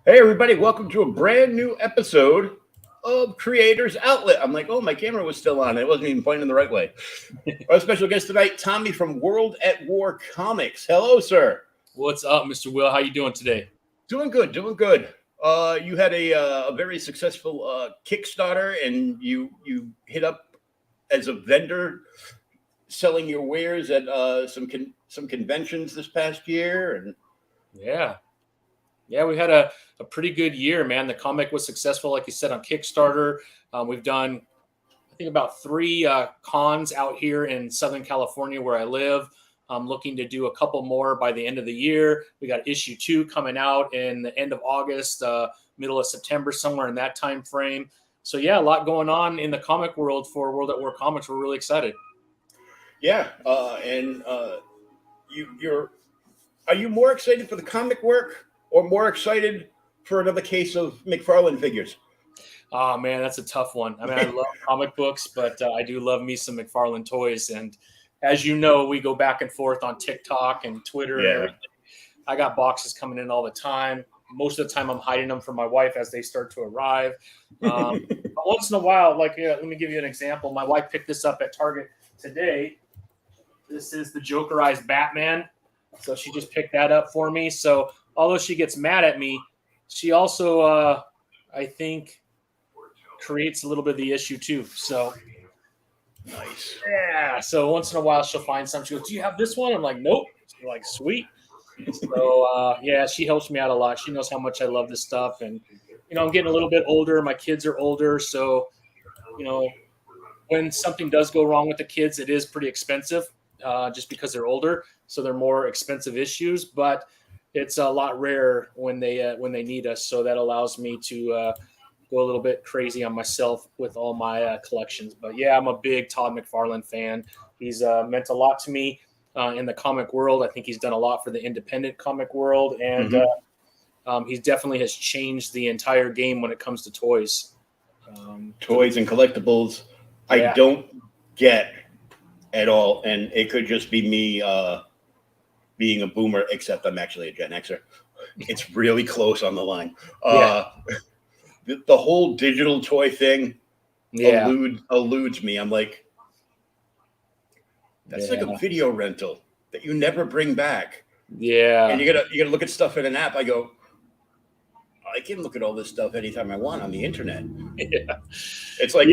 Hey, everybody, welcome to a brand new episode of Creators Outlet. I'm like, oh, my camera was still on. It wasn't even pointing the right way. Our special guest tonight, Tommy from World at War Comics. Hello, sir. What's up, Mr. Will? How you doing today? Doing good, doing good. You had a very successful Kickstarter, and you hit up as a vendor selling your wares at some conventions this past year. And Yeah, we had a pretty good year, man. The comic was successful, like you said, on Kickstarter. We've done, I think, about three cons out here in Southern California where I live. I'm looking to do a couple more by the end of the year. We got issue 2 coming out in the end of August, middle of September, somewhere in that time frame. So, yeah, a lot going on in the comic world for World at War Comics. We're really excited. Yeah, are you more excited for the comic work or more excited for another case of McFarlane figures? Oh, man, that's a tough one. I mean, I love comic books, but I do love me some McFarlane toys. And as you know, we go back and forth on TikTok and Twitter and everything. I got boxes coming in all the time. Most of the time, I'm hiding them from my wife as they start to arrive. But once in a while, let me give you an example. My wife picked this up at Target today. This is the Jokerized Batman. So she just picked that up for me. So although she gets mad at me, she also, I think, creates a little bit of the issue too. So nice. Yeah. So once in a while she'll find something. She goes, "Do you have this one?" I'm like, "Nope." She's like, "Sweet." So yeah, she helps me out a lot. She knows how much I love this stuff. And, I'm getting a little bit older. My kids are older. So, when something does go wrong with the kids, it is pretty expensive just because they're older. So they're more expensive issues, but it's a lot rarer when they need us. So that allows me to go a little bit crazy on myself with all my collections. But yeah, I'm a big Todd McFarlane fan. He's meant a lot to me in the comic world. I think he's done a lot for the independent comic world, and he definitely has changed the entire game when it comes to toys. Toys and collectibles, I don't get at all, and it could just be me being a boomer, except I'm actually a Gen Xer. It's really close on the line. The whole digital toy thing eludes me. I'm like, that's like a video rental that you never bring back. Yeah. And you gotta look at stuff in an app. I go, I can look at all this stuff anytime I want on the internet. Yeah. It's like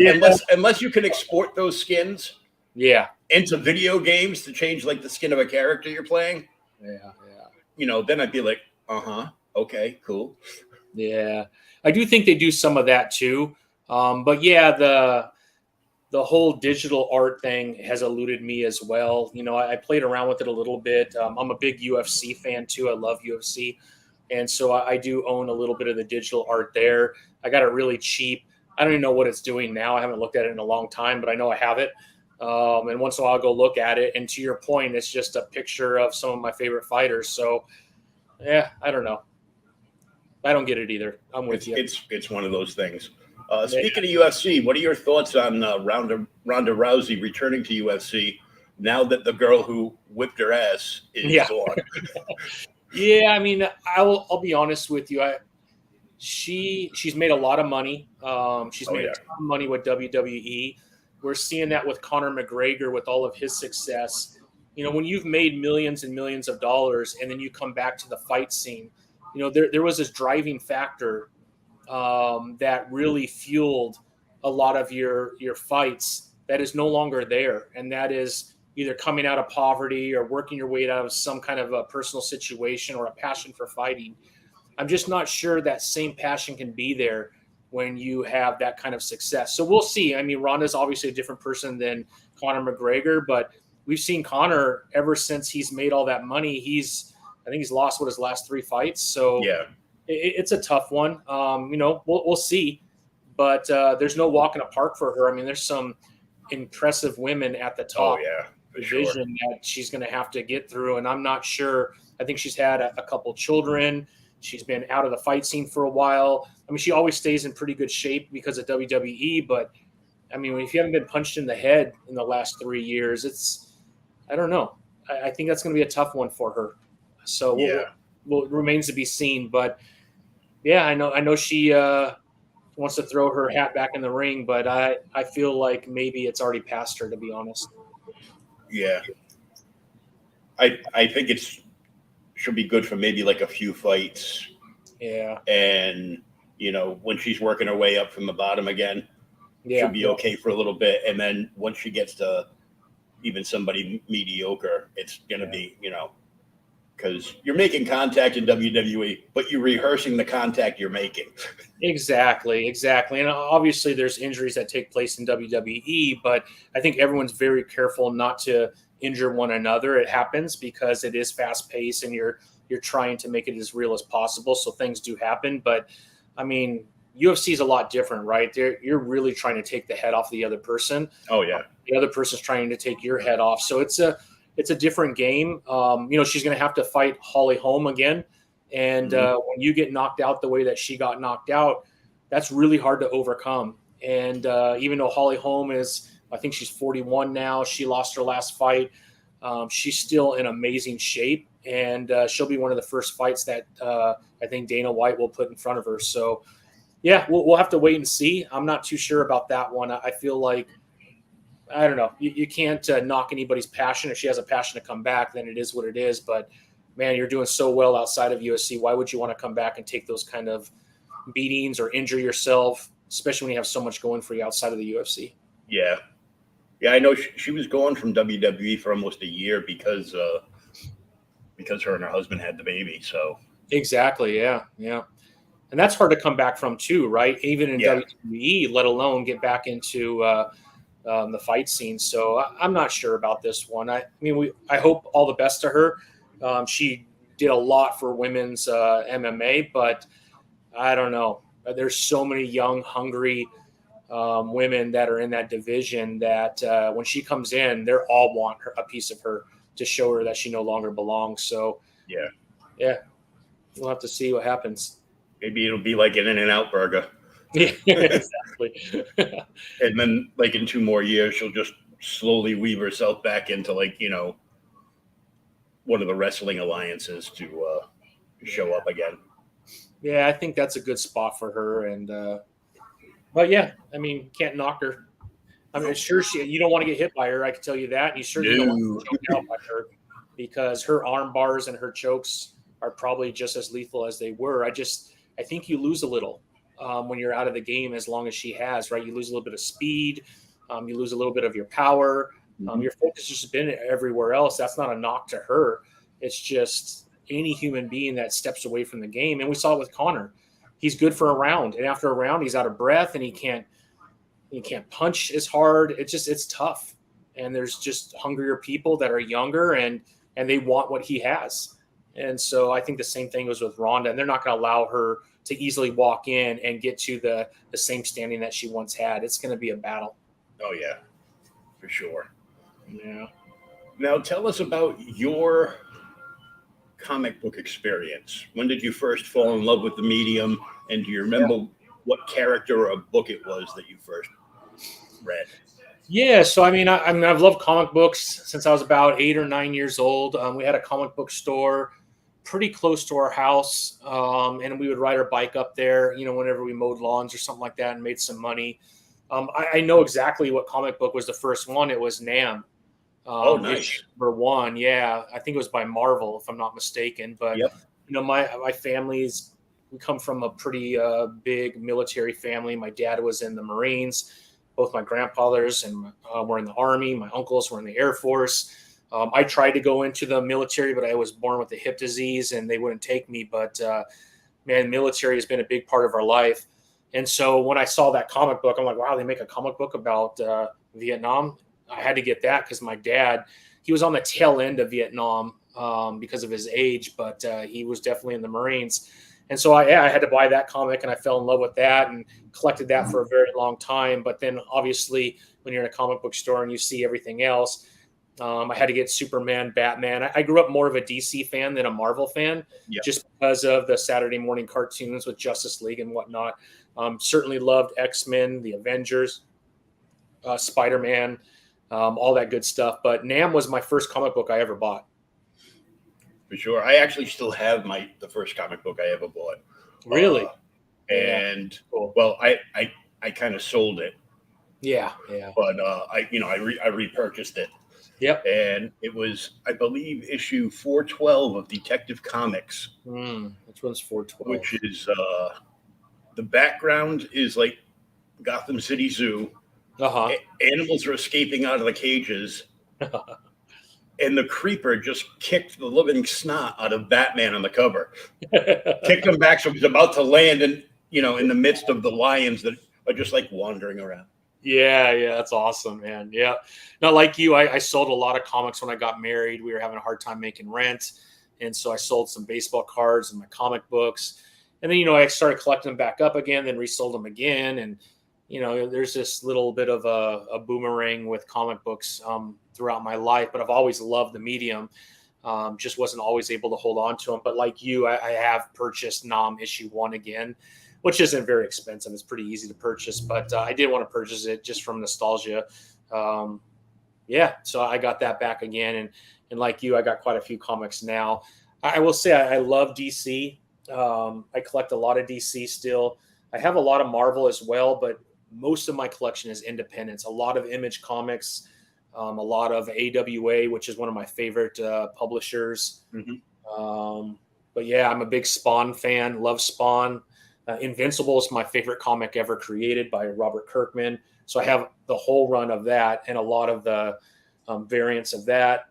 unless you can export those skins into video games to change like the skin of a character you're playing. Then I'd be like, okay, cool. Yeah. I do think they do some of that too. But yeah, the whole digital art thing has eluded me as well. I played around with it a little bit. I'm a big UFC fan too. I love UFC. And so I do own a little bit of the digital art there. I got it really cheap. I don't even know what it's doing now. I haven't looked at it in a long time, but I know I have it. And once in a while I'll go look at it. And to your point, it's just a picture of some of my favorite fighters. So yeah, I don't know. I don't get it either. I'm with you. It's one of those things. Speaking of UFC, what are your thoughts on Ronda Rousey returning to UFC now that the girl who whipped her ass is gone? Yeah, I mean, I'll be honest with you. She's made a lot of money. She's made a ton of money with WWE. We're seeing that with Conor McGregor with all of his success. When you've made millions and millions of dollars and then you come back to the fight scene, there was this driving factor that really fueled a lot of your fights that is no longer there. And that is either coming out of poverty or working your way out of some kind of a personal situation or a passion for fighting. I'm just not sure that same passion can be there when you have that kind of success. So we'll see. I mean, Ronda's obviously a different person than Conor McGregor, but we've seen Conor ever since he's made all that money. I think he's lost his last 3 fights. So it's a tough one. We'll see, but there's no walk in a park for her. I mean, there's some impressive women at the top division that she's going to have to get through. And I'm not sure. I think she's had a couple children. She's been out of the fight scene for a while. I mean, she always stays in pretty good shape because of WWE, but I mean, if you haven't been punched in the head in the last 3 years, I don't know. I think that's going to be a tough one for her. So it remains to be seen. But Yeah, I know. I know she wants to throw her hat back in the ring, but I feel like maybe it's already past her, to be honest. Yeah, I think it's should be good for maybe like a few fights, Yeah, and when she's working her way up from the bottom again, yeah, she'll be yeah. okay for a little bit, and then once she gets to even somebody mediocre, it's gonna Yeah. be because you're making contact in WWE, but you're rehearsing the contact you're making. Exactly, exactly. And obviously there's injuries that take place in WWE, but I think everyone's very careful not to injure one another. It happens because it is fast paced and you're trying to make it as real as possible. So things do happen. But I mean, UFC is a lot different, right? You're really trying to take the head off the other person. Oh yeah, The other person's trying to take your head off. So it's a different game. She's going to have to fight Holly Holm again. And when you get knocked out the way that she got knocked out, that's really hard to overcome. And even though Holly Holm I think she's 41 now, she lost her last fight. She's still in amazing shape, and she'll be one of the first fights that I think Dana White will put in front of her. So, yeah, we'll have to wait and see. I'm not too sure about that one. I feel like I don't know. You can't knock anybody's passion. If she has a passion to come back, then it is what it is. But man, you're doing so well outside of UFC. Why would you want to come back and take those kind of beatings or injure yourself, especially when you have so much going for you outside of the UFC? yeah, yeah. I know she was gone from WWE for almost a year because her and her husband had the baby. So Exactly. Yeah. Yeah. And that's hard to come back from too, right? Even in yeah, WWE, let alone get back into the fight scene. So I'm not sure about this one. I hope all the best to her. She did a lot for women's MMA, but I don't know. There's so many young, hungry women that are in that division that when she comes in, they're all want a piece of her to show her that she no longer belongs. So yeah. yeah, we'll have to see what happens. Maybe it'll be like an In-N-Out burger, Yeah, exactly. and then like in 2 more years, she'll just slowly weave herself back into like one of the wrestling alliances to show up again. Yeah, I think that's a good spot for her. And but yeah, I mean, can't knock her. I mean, sure, you don't want to get hit by her. I can tell you that. And you certainly don't want to No. get choked out by her because her arm bars and her chokes are probably just as lethal as they were. I think you lose a little when you're out of the game as long as she has, right? You lose a little bit of speed, you lose a little bit of your power. Your focus has just been everywhere else. That's not a knock to her. It's just any human being that steps away from the game. And we saw it with Connor. He's good for a round, and after a round, he's out of breath and he can't punch as hard. It's tough. And there's just hungrier people that are younger and they want what he has. And so I think the same thing goes with Ronda, and they're not going to allow her to easily walk in and get to the same standing that she once had. It's going to be a battle. Oh yeah, for sure. Yeah. Now tell us about your comic book experience. When did you first fall in love with the medium, and do you remember what character or book it was that you first read? Yeah, so I've loved comic books since I was about 8 or 9 years old. We had a comic book store pretty close to our house, and we would ride our bike up there, whenever we mowed lawns or something like that, and made some money. I know exactly what comic book was the first one. It was Nam, Oh, issue nice. #1. Yeah, I think it was by Marvel, if I'm not mistaken. But Yep. my family's we come from a pretty big military family. My dad was in the Marines. Both my grandfathers and were in the Army. My uncles were in the Air Force. I tried to go into the military, but I was born with a hip disease, and they wouldn't take me. But man, military has been a big part of our life. And so when I saw that comic book, I'm like, wow, they make a comic book about Vietnam. I had to get that because my dad, he was on the tail end of Vietnam because of his age, but he was definitely in the Marines. And so I had to buy that comic, and I fell in love with that and collected that for a very long time. But then obviously when you're in a comic book store and you see everything else, I had to get Superman, Batman. I grew up more of a DC fan than a Marvel fan, Yep. just because of the Saturday morning cartoons with Justice League and whatnot. Certainly loved X-Men, the Avengers, Spider-Man, all that good stuff. But Nam was my first comic book I ever bought. For sure. I actually still have the first comic book I ever bought. Really? And cool. Well, I kind of sold it. Yeah. But I repurchased it. Yep. And it was, I believe, issue 412 of Detective Comics. Which one's 412? Which is the background is like Gotham City Zoo. Animals are escaping out of the cages. And the creeper just kicked the living snot out of Batman on the cover. Kicked him back so he's about to land in the midst of the lions that are just like wandering around. Yeah, that's awesome, man. Yeah. Not like you, I sold a lot of comics when I got married. We were having a hard time making rent. And so I sold some baseball cards and my comic books. And then, I started collecting them back up again, then resold them again. And, there's this little bit of a boomerang with comic books throughout my life, but I've always loved the medium. Just wasn't always able to hold on to them. But like you, I have purchased Nom issue 1 again, which isn't very expensive. It's pretty easy to purchase, but I did want to purchase it just from nostalgia. So I got that back again. And like you, I got quite a few comics now. I will say I love DC. I collect a lot of DC still. I have a lot of Marvel as well, but most of my collection is independents. A lot of Image Comics, a lot of AWA, which is one of my favorite publishers. But yeah, I'm a big Spawn fan. Love Spawn. Invincible is my favorite comic ever created by Robert Kirkman. So I have the whole run of that and a lot of the variants of that.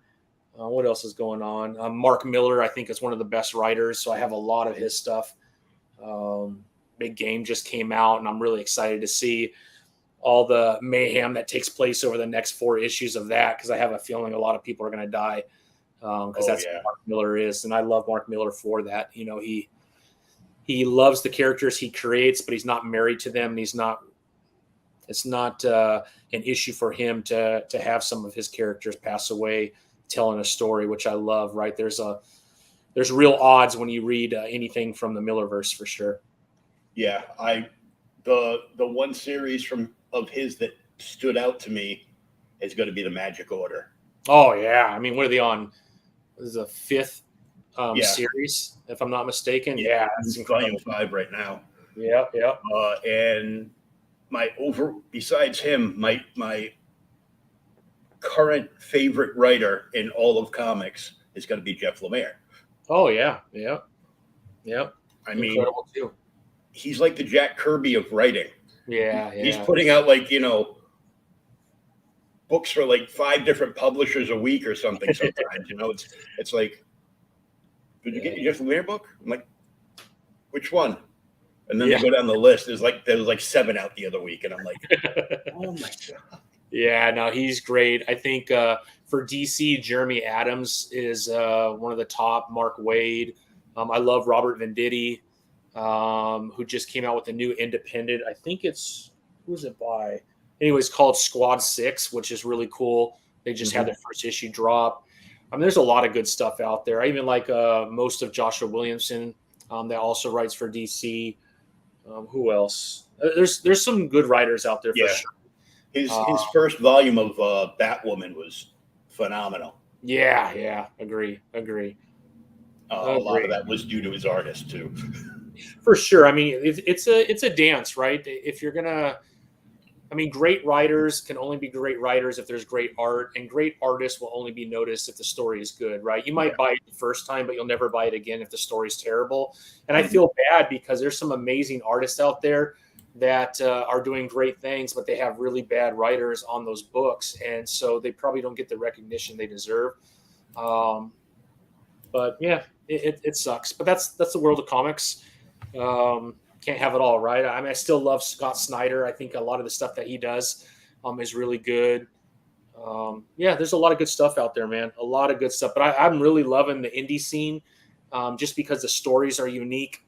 What else is going on? Mark Miller, I think, is one of the best writers. So I have a lot of his stuff. Big Game just came out, and I'm really excited to see all the mayhem that takes place over the next 4 issues of that, because I have a feeling a lot of people are going to die because that's what Mark Miller is. And I love Mark Miller for that. He loves the characters he creates, but he's not married to them. And it's not an issue for him to have some of his characters pass away telling a story, which I love, right? There's real odds when you read anything from the Millerverse, for sure. Yeah, the one series of his that stood out to me is going to be the Magic Order. Oh yeah, I mean, what are they on? This is the 5th series, if I'm not mistaken. Yeah, it's volume 5 right now. Yeah. And besides him, my current favorite writer in all of comics is going to be Jeff Lemire. Oh yeah. I mean, incredible too. He's like the Jack Kirby of writing. Yeah. He's putting out books for like 5 different publishers a week or something. Sometimes, it's like, did you get your Jeff Lemire book? I'm like, which one? And then they go down the list. There was 7 out the other week, and I'm like, oh my god. Yeah, no, he's great. I think for DC, Jeremy Adams is one of the top. Mark Waid. I love Robert Venditti, who just came out with a new independent. I think who's it by? Anyways, called Squad 6, which is really cool. They just had their first issue drop. I mean, there's a lot of good stuff out there. I even like most of Joshua Williamson that also writes for DC. Who else? There's some good writers out there for sure. His first volume of Batwoman was phenomenal. Yeah, agree. A lot of that was due to his artist too. For sure. I mean, it's a dance, right? If you're gonna, great writers can only be great writers if there's great art, and great artists will only be noticed if the story is good, right? You might buy it the first time, but you'll never buy it again if the story's terrible. And I feel bad because there's some amazing artists out there that are doing great things, but they have really bad writers on those books, and so they probably don't get the recognition they deserve. But yeah, it sucks. But that's the world of comics. Can't have it all, right? I still love Scott Snyder. I think a lot of the stuff that he does is really good. There's a lot of good stuff out there, man. A lot of good stuff. But I'm really loving the indie scene just because the stories are unique.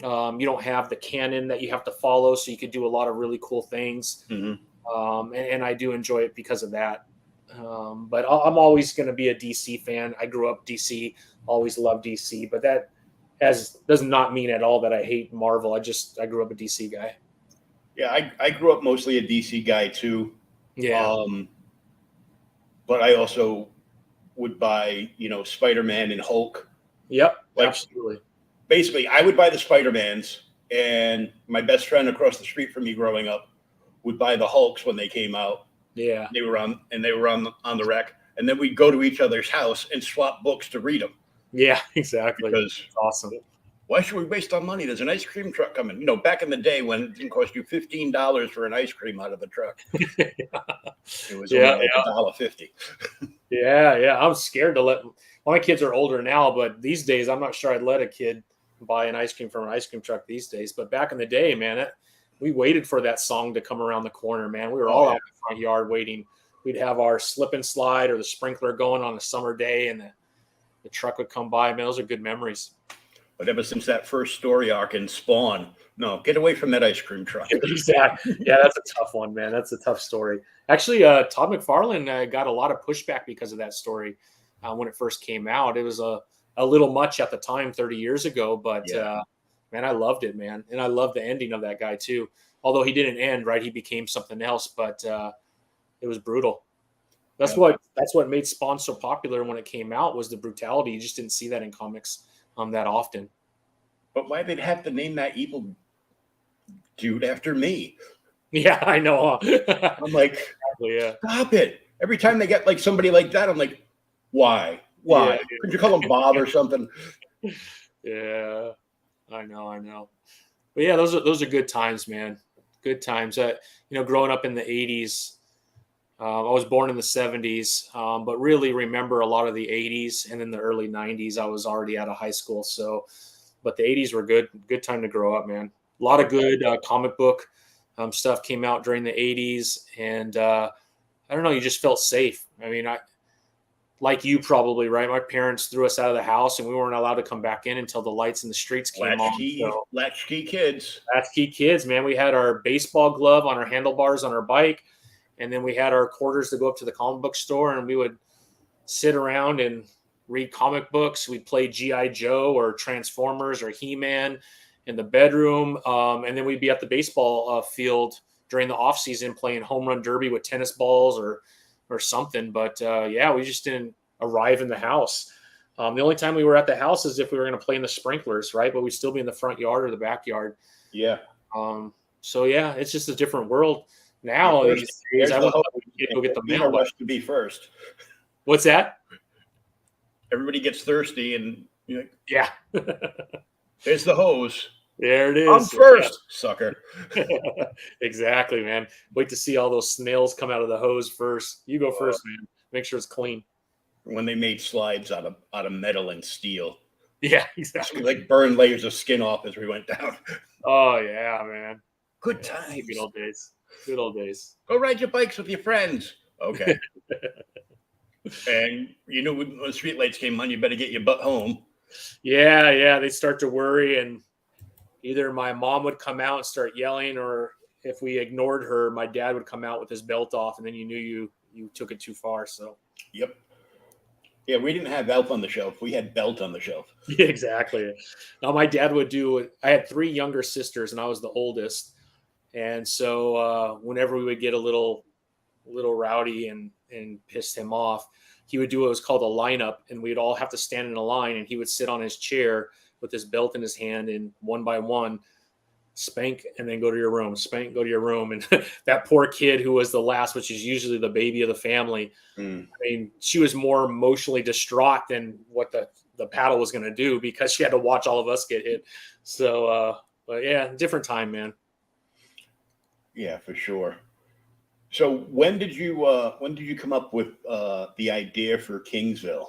You don't have the canon that you have to follow, so you could do a lot of really cool things. And I do enjoy it because of that. But I'm always going to be a DC fan. I grew up DC, always loved DC, but that does not mean at all that I hate Marvel. I grew up a DC guy. Yeah, I grew up mostly a DC guy too. Yeah. But I also would buy, Spider-Man and Hulk Yep, Like, absolutely. basically, I would buy the Spider-Mans, and my best friend across the street from me growing up would buy the Hulks when they came out. Yeah. They were on the rack, and then we'd go to each other's house and swap books to read them. Yeah, exactly. Because That's awesome. why should we waste our money? There's an ice cream truck coming. You know, back in the day when it didn't cost you $15 for an ice cream out of the truck, it was only like $1.50. Yeah. I'm scared to let my kids are older now, but these days I'm not sure I'd let a kid buy an ice cream from an ice cream truck these days. But back in the day, man, we waited for that song to come around the corner, man. We were all out in the front yard waiting. We'd have our slip and slide or the sprinkler going on a summer day, and the truck would come by. Man, those are good memories. But ever since that first story arc in Spawn, no, get away from that ice cream truck. Exactly. Yeah, that's a tough one, man. That's a tough story. Actually, Todd McFarlane got a lot of pushback because of that story when it first came out. It was a little much at the time, 30 years ago, but man, I loved it, man. And I love the ending of that guy too. Although he didn't end, right? He became something else, but it was brutal. That's what made Spawn so popular when it came out, was the brutality. You just didn't see that in comics that often. But why did they have to name that evil dude after me? Yeah, I know. I'm like, yeah. Stop it. Every time they get like somebody like that, I'm like, why? Yeah. Could you call him Bob or something? Yeah, I know. But yeah, those are good times, man. Good times. Growing up in the 80s, I was born in the 70s, but really remember a lot of the 80s, and then the early 90s. I was already out of high school, but the 80s were good time to grow up, man. A lot of good comic book stuff came out during the 80s, and I don't know, you just felt safe. I mean, like you probably, right? My parents threw us out of the house, and we weren't allowed to come back in until the lights in the streets came on. Latchkey kids. Latchkey kids, man. We had our baseball glove on our handlebars on our bike, and then we had our quarters to go up to the comic book store, and we would sit around and read comic books. We'd play G.I. Joe or Transformers or He-Man in the bedroom, and then we'd be at the baseball field during the off season playing home run derby with tennis balls or something. But we just didn't arrive in the house. The only time we were at the house is if we were going to play in the sprinklers, right? But we'd still be in the front yard or the backyard. Yeah. It's just a different world now. These days, I want to go get the mail. Rush to be first. What's that? Everybody gets thirsty, and yeah. There's the hose. There it is. I'm first, sucker. Exactly, man. Wait to see all those snails come out of the hose first. You go first, man. Make sure it's clean. When they made slides out of metal and steel. Yeah, exactly. Like burned layers of skin off as we went down. Oh yeah, man. Good times. Good old days. Good old days. Go ride your bikes with your friends. Okay. And when the street lights came on, you better get your butt home. Yeah. They start to worry, and either my mom would come out and start yelling, or if we ignored her, my dad would come out with his belt off, and then you knew you took it too far. So. Yep. Yeah, we didn't have Elf on the shelf. We had Belt on the shelf. Yeah, exactly. Now my dad would I had 3 younger sisters, and I was the oldest. And so whenever we would get a little rowdy and pissed him off, he would do what was called a lineup, and we'd all have to stand in a line, and he would sit on his chair with his belt in his hand, and one by one, spank, and then go to your room, spank, go to your room. And that poor kid who was the last, which is usually the baby of the family, I mean, she was more emotionally distraught than what the paddle was going to do, because she had to watch all of us get hit. So, but yeah, different time, man. Yeah, for sure. So when did you come up with the idea for Kingsville?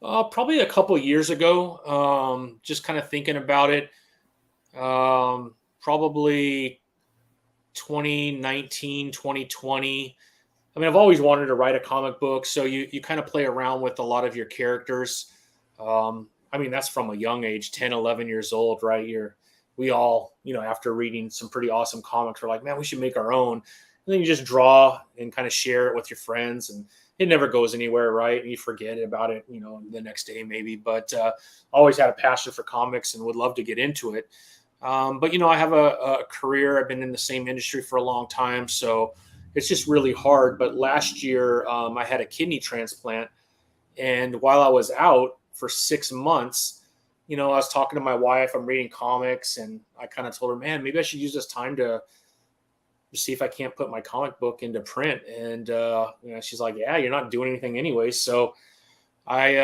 Probably a couple of years ago. Just kind of thinking about it. Probably 2019, 2020. I mean, I've always wanted to write a comic book, so you kind of play around with a lot of your characters. I mean, that's from a young age, 10, 11 years old, right? We all, after reading some pretty awesome comics, we're like, man, we should make our own. And then you just draw and kind of share it with your friends, and it never goes anywhere, right? And you forget about it, the next day maybe. But always had a passion for comics and would love to get into it. But I have a career. I've been in the same industry for a long time, so it's just really hard. But last year, I had a kidney transplant, and while I was out, for 6 months, I was talking to my wife, I'm reading comics, and I kind of told her, man, maybe I should use this time to see if I can't put my comic book into print. And, she's like, yeah, you're not doing anything anyway. So I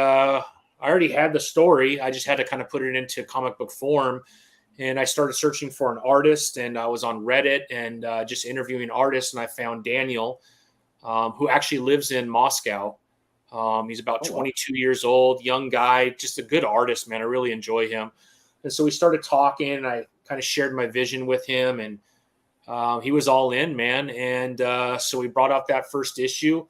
already had the story. I just had to kind of put it into comic book form. And I started searching for an artist, and I was on Reddit and just interviewing artists. And I found Daniel, who actually lives in Moscow. He's about 22 years old, young guy, just a good artist, man. I really enjoy him. And so we started talking, and I kind of shared my vision with him, and he was all in, man. And so we brought out that first issue.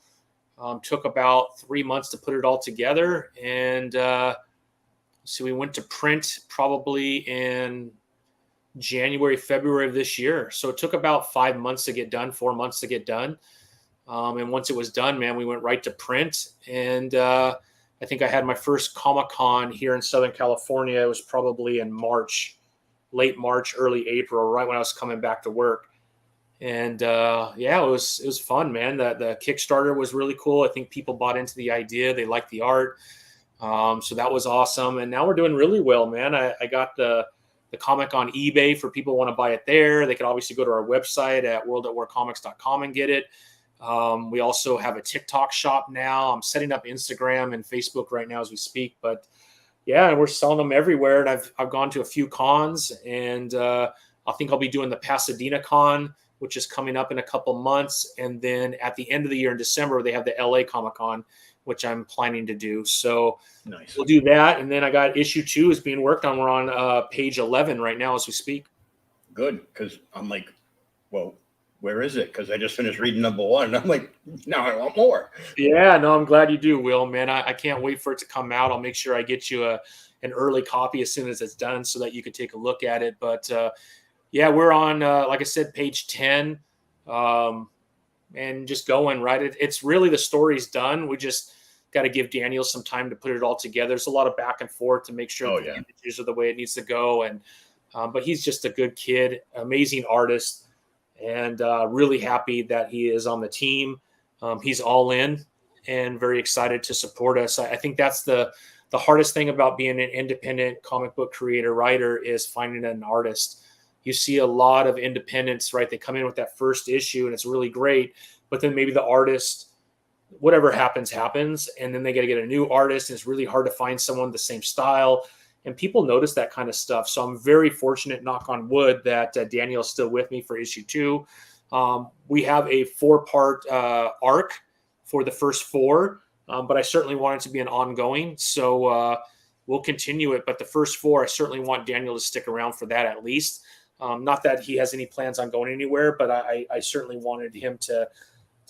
Took about 3 months to put it all together. And so we went to print probably in January, February of this year. So it took about 5 months to get done, 4 months to get done. And once it was done, man, we went right to print. And I think I had my first Comic-Con here in Southern California. It was probably in March, late March, early April, right when I was coming back to work. And it was fun, man. The Kickstarter was really cool. I think people bought into the idea. They liked the art. So that was awesome. And now we're doing really well, man. I got the comic on eBay for people who want to buy it there. They can obviously go to our website at world@warcomics.com and get it. We also have a TikTok shop now. I'm setting up Instagram and Facebook right now as we speak. But yeah, we're selling them everywhere. And I've gone to a few cons, and I think I'll be doing the Pasadena con, which is coming up in a couple months. And then at the end of the year in December, they have the LA Comic-Con, which I'm planning to do. So nice. We'll do that. And then I got issue 2 is being worked on. We're on page 11 right now as we speak. Good. Because I'm like, well, where is it? Because I just finished reading number 1. And I'm like, now I want more. Yeah, no, I'm glad you do, Will, man. I can't wait for it to come out. I'll make sure I get you an early copy as soon as it's done so that you can take a look at it. But yeah, we're on, like I said, page 10, and just going, right? It's really the story's done. We just got to give Daniel some time to put it all together. There's a lot of back and forth to make sure the images are the way it needs to go. And but he's just a good kid, amazing artist, and really happy that he is on the team. He's all in and very excited to support us. I think that's the hardest thing about being an independent comic book creator writer is finding an artist. You see a lot of independents, right? They come in with that first issue and it's really great, but then maybe the artist, whatever happens, and then they got to get a new artist, and it's really hard to find someone the same style. And people notice that kind of stuff. So I'm very fortunate, knock on wood, that Daniel's still with me for issue 2. We have a 4-part arc for the first 4, but I certainly want it to be an ongoing. So we'll continue it. But the first 4, I certainly want Daniel to stick around for that at least. Not that he has any plans on going anywhere, but I certainly wanted him to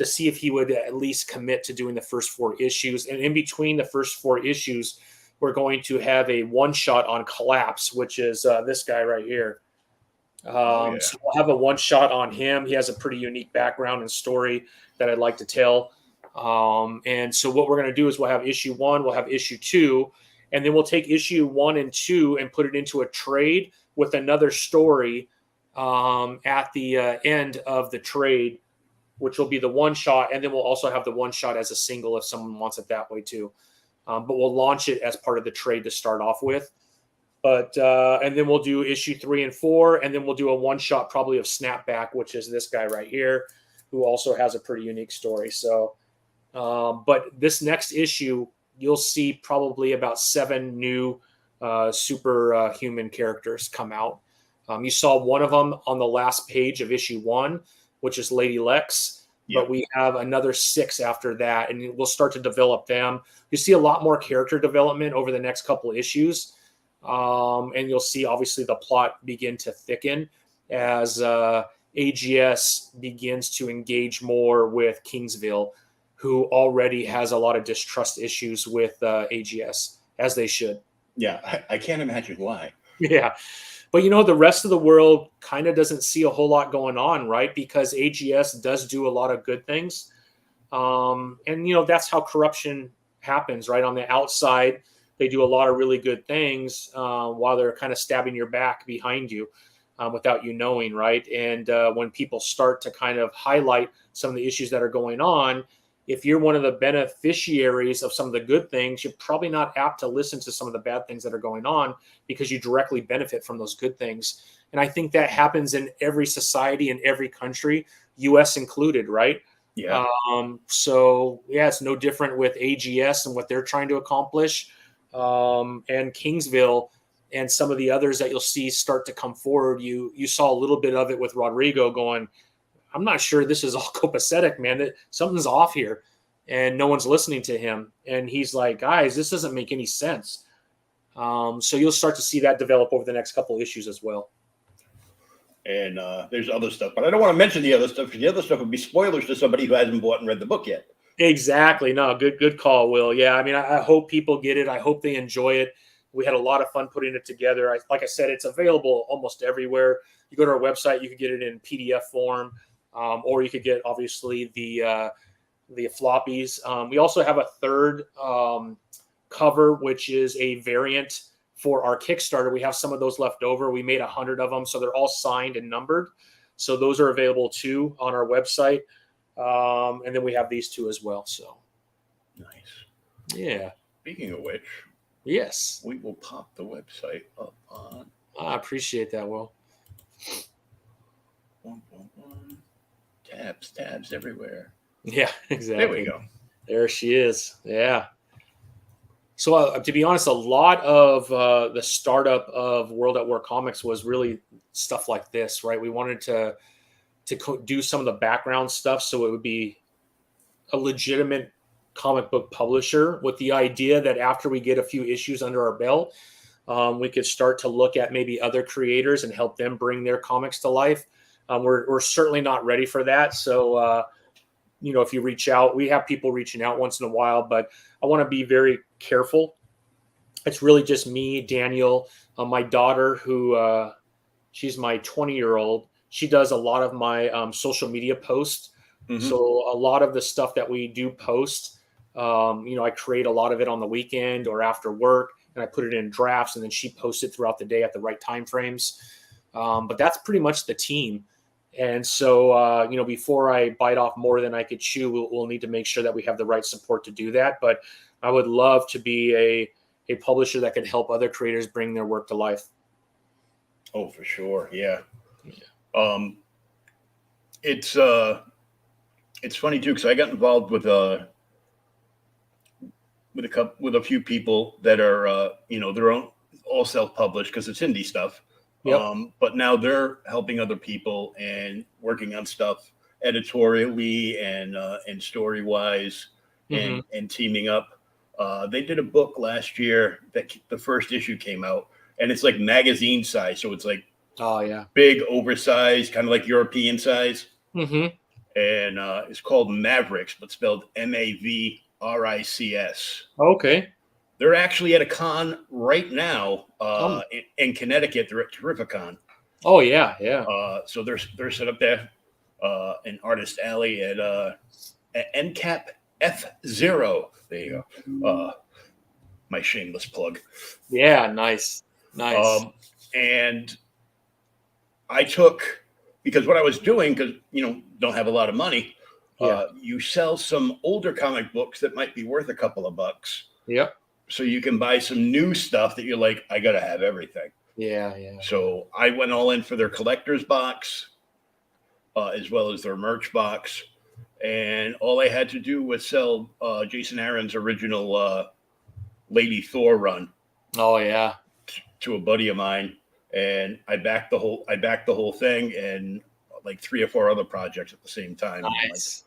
see if he would at least commit to doing the first 4 issues. And in between the first 4 issues, we're going to have a one-shot on Collapse, which is this guy right here. So we'll have a one-shot on him. He has a pretty unique background and story that I'd like to tell. And so what we're going to do is we'll have issue 1, we'll have issue 2, and then we'll take issue 1 and 2 and put it into a trade with another story at the end of the trade, which will be the one-shot. And then we'll also have the one-shot as a single if someone wants it that way too. But we'll launch it as part of the trade to start off with. But and then we'll do issue 3 and 4, and then we'll do a one-shot probably of Snapback, which is this guy right here, who also has a pretty unique story. So, but this next issue, you'll see probably about 7 new superhuman characters come out. You saw one of them on the last page of issue 1, which is Lady Lex. But we have another 6 after that, and we'll start to develop them. You see a lot more character development over the next couple issues, and you'll see obviously the plot begin to thicken as AGS begins to engage more with Kingsville, who already has a lot of distrust issues with AGS, as they should. Yeah, I can't imagine why. Yeah. But, the rest of the world kind of doesn't see a whole lot going on, right? Because AGS does do a lot of good things. And, that's how corruption happens, right? On the outside, they do a lot of really good things while they're kind of stabbing your back behind you without you knowing, right? And when people start to kind of highlight some of the issues that are going on, if you're one of the beneficiaries of some of the good things, you're probably not apt to listen to some of the bad things that are going on because you directly benefit from those good things. And I think that happens in every society, in every country, US included, right? Yeah. So yeah, it's no different with AGS and what they're trying to accomplish, and Kingsville and some of the others that you'll see start to come forward. You saw a little bit of it with Rodrigo going, I'm not sure this is all copacetic, man. That something's off here, and no one's listening to him. And he's like, guys, this doesn't make any sense. So you'll start to see that develop over the next couple of issues as well. And there's other stuff, but I don't want to mention the other stuff because the other stuff would be spoilers to somebody who hasn't bought and read the book yet. Exactly. No, good call, Will. Yeah, I mean, I hope people get it. I hope they enjoy it. We had a lot of fun putting it together. Like I said, it's available almost everywhere. You go to our website, you can get it in PDF form, or you could get obviously the floppies. We also have a third cover, which is a variant for our Kickstarter. We have some of those left over. We made 100 of them, so they're all signed and numbered. So those are available too on our website. And then we have these two as well. So nice. Yeah. Speaking of which, yes, we will pop the website up on. I appreciate that, Will. Tabs everywhere. Yeah, exactly. There we go. There she is. Yeah. So to be honest, a lot of the startup of World at War Comics was really stuff like this, right? We wanted to do some of the background stuff so it would be a legitimate comic book publisher, with the idea that after we get a few issues under our belt, we could start to look at maybe other creators and help them bring their comics to life. We're certainly not ready for that. So, if you reach out, we have people reaching out once in a while, but I want to be very careful. It's really just me, Daniel, my daughter, who she's my 20-year-old. She does a lot of my social media posts. Mm-hmm. So a lot of the stuff that we do post, I create a lot of it on the weekend or after work, and I put it in drafts, and then she posts it throughout the day at the right time frames. But that's pretty much the team. And so, before I bite off more than I could chew, we'll need to make sure that we have the right support to do that. But I would love to be a publisher that could help other creators bring their work to life. Oh, for sure. Yeah. It's funny too, because I got involved with a few people that are their own, all self-published, because it's indie stuff. Yep. But now they're helping other people and working on stuff editorially and story wise, mm-hmm. and teaming up. They did a book last year that the first issue came out, and it's like magazine size, so it's like big, oversized, kind of like European size. Mm-hmm. And it's called Mavericks, but spelled Mavrics. Okay. They're actually at a con right now in Connecticut. They're at Terrificon. Oh yeah, yeah. So they're set up there in Artist Alley at NCAP F0. There you go. My shameless plug. Yeah, nice. And I took, because what I was doing, because don't have a lot of money. You sell some older comic books that might be worth a couple of bucks. Yep. So you can buy some new stuff that you're like, I got to have everything. Yeah. So I went all in for their collector's box, as well as their merch box. And all I had to do was sell Jason Aaron's original Lady Thor run. Oh, yeah. To a buddy of mine. And I backed the whole thing and like 3 or 4 other projects at the same time. Nice.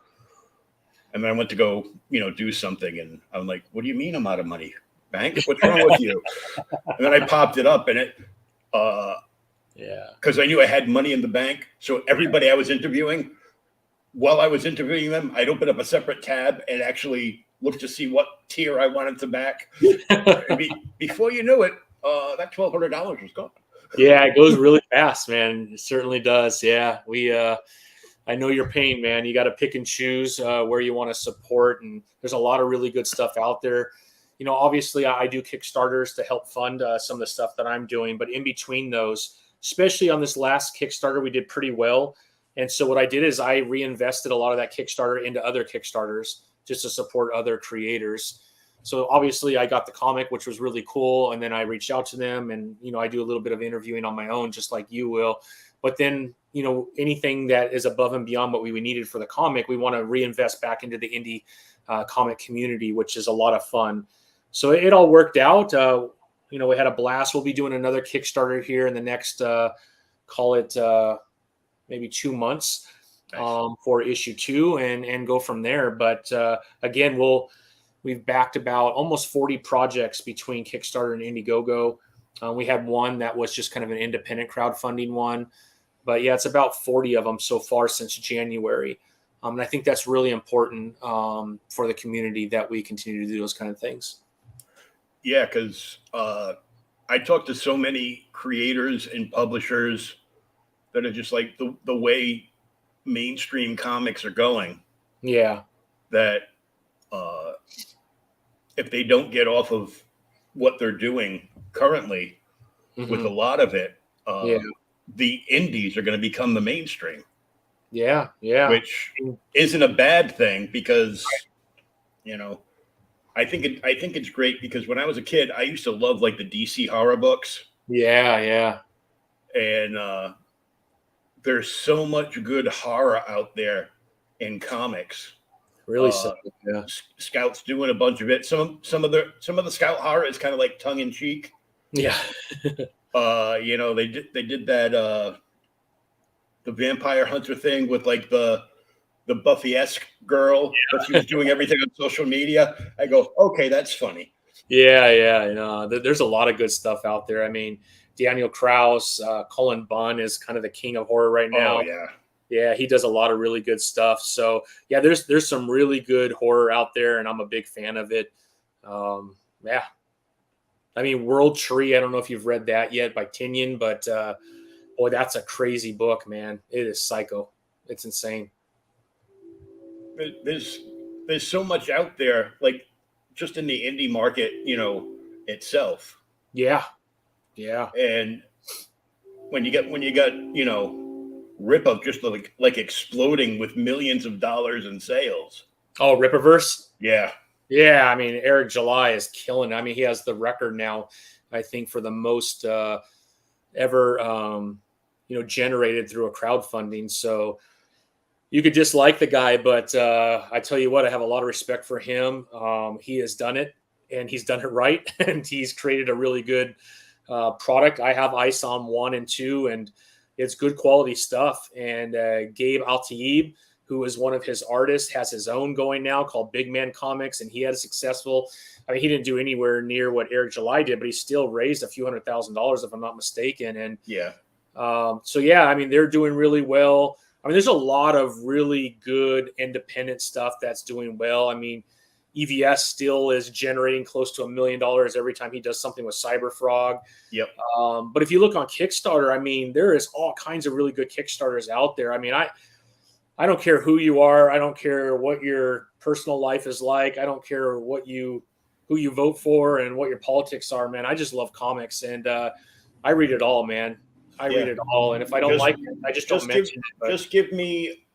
And then I went to go, do something. And I'm like, what do you mean I'm out of money? Bank? What's wrong with you? And then I popped it up, and it, because I knew I had money in the bank. So everybody I was interviewing, while I was interviewing them, I'd open up a separate tab and actually look to see what tier I wanted to back. Before you knew it, that $1,200 was gone. Yeah, it goes really fast, man. It certainly does. Yeah, I know your pain, man. You got to pick and choose where you want to support, and there's a lot of really good stuff out there. Obviously, I do Kickstarters to help fund some of the stuff that I'm doing, but in between those, especially on this last Kickstarter, we did pretty well. And so what I did is I reinvested a lot of that Kickstarter into other Kickstarters. just to support other creators. So obviously I got the comic, which was really cool. And then I reached out to them and, I do a little bit of interviewing on my own, just like you will. But then, anything that is above and beyond what we needed for the comic, we want to reinvest back into the indie comic community, which is a lot of fun. So it all worked out. We had a blast. We'll be doing another Kickstarter here in the next, call it maybe 2 months. Nice. For issue 2 and go from there. But again, we've backed about almost 40 projects between Kickstarter and Indiegogo. We had one that was just kind of an independent crowdfunding one. But yeah, it's about 40 of them so far since January. And I think that's really important for the community that we continue to do those kind of things. Yeah, because I talk to so many creators and publishers that are just like the way mainstream comics are going. Yeah. That if they don't get off of what they're doing currently with a lot of it, the indies are going to become the mainstream. Yeah. Which isn't a bad thing because, I think it's great because when I was a kid, I used to love like the DC horror books. Yeah. And there's so much good horror out there in comics. Really simple, yeah. Scout's doing a bunch of it. Some of the Scout horror is kind of like tongue in cheek. Yeah. They did that the vampire hunter thing with like the Buffy-esque girl, but she was doing everything on social media. I go, okay, that's funny. Yeah. There's a lot of good stuff out there. I mean, Daniel Krauss, Cullen Bunn is kind of the king of horror right now. Oh, yeah. Yeah, he does a lot of really good stuff. So yeah, there's some really good horror out there, and I'm a big fan of it. Yeah. I mean, World Tree, I don't know if you've read that yet by Tinian, but boy, that's a crazy book, man. It is psycho. It's insane. There's so much out there, like just in the indie market, itself. Yeah. And when you got, Rip-Up just like exploding with millions of dollars in sales. Oh, Rippaverse? Yeah. Yeah, I mean, Eric July is killing it. I mean, he has the record now, I think, for the most ever, generated through a crowdfunding. So you could dislike the guy, but I tell you what, I have a lot of respect for him. He has done it, and he's done it right, and he's created a really good product. I have ISOM 1 and 2, and it's good quality stuff. And Gabe Al-Taib, who is one of his artists, has his own going now called Big Man Comics, and he had a successful. I mean, he didn't do anywhere near what Eric July did, but he still raised a few $100,000, if I'm not mistaken. And I mean, they're doing really well. I mean, there's a lot of really good independent stuff that's doing well. I mean, EVS still is generating close to $1 million every time he does something with Cyberfrog. Yep. But if you look on Kickstarter, I mean, there is all kinds of really good Kickstarters out there. I mean, I don't care who you are. I don't care what your personal life is like. I don't care who you vote for and what your politics are, man. I just love comics, and I read it all, man. I read it all, and if I don't like it, I just don't mention it. But just give me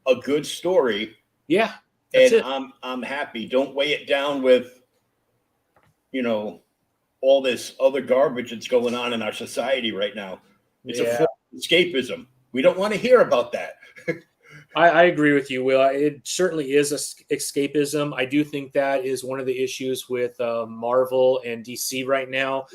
a good story. Yeah. And I'm happy. Don't weigh it down with, all this other garbage that's going on in our society right now. It's a form of escapism. We don't want to hear about that. I agree with you, Will. It certainly is escapism. I do think that is one of the issues with Marvel and DC right now.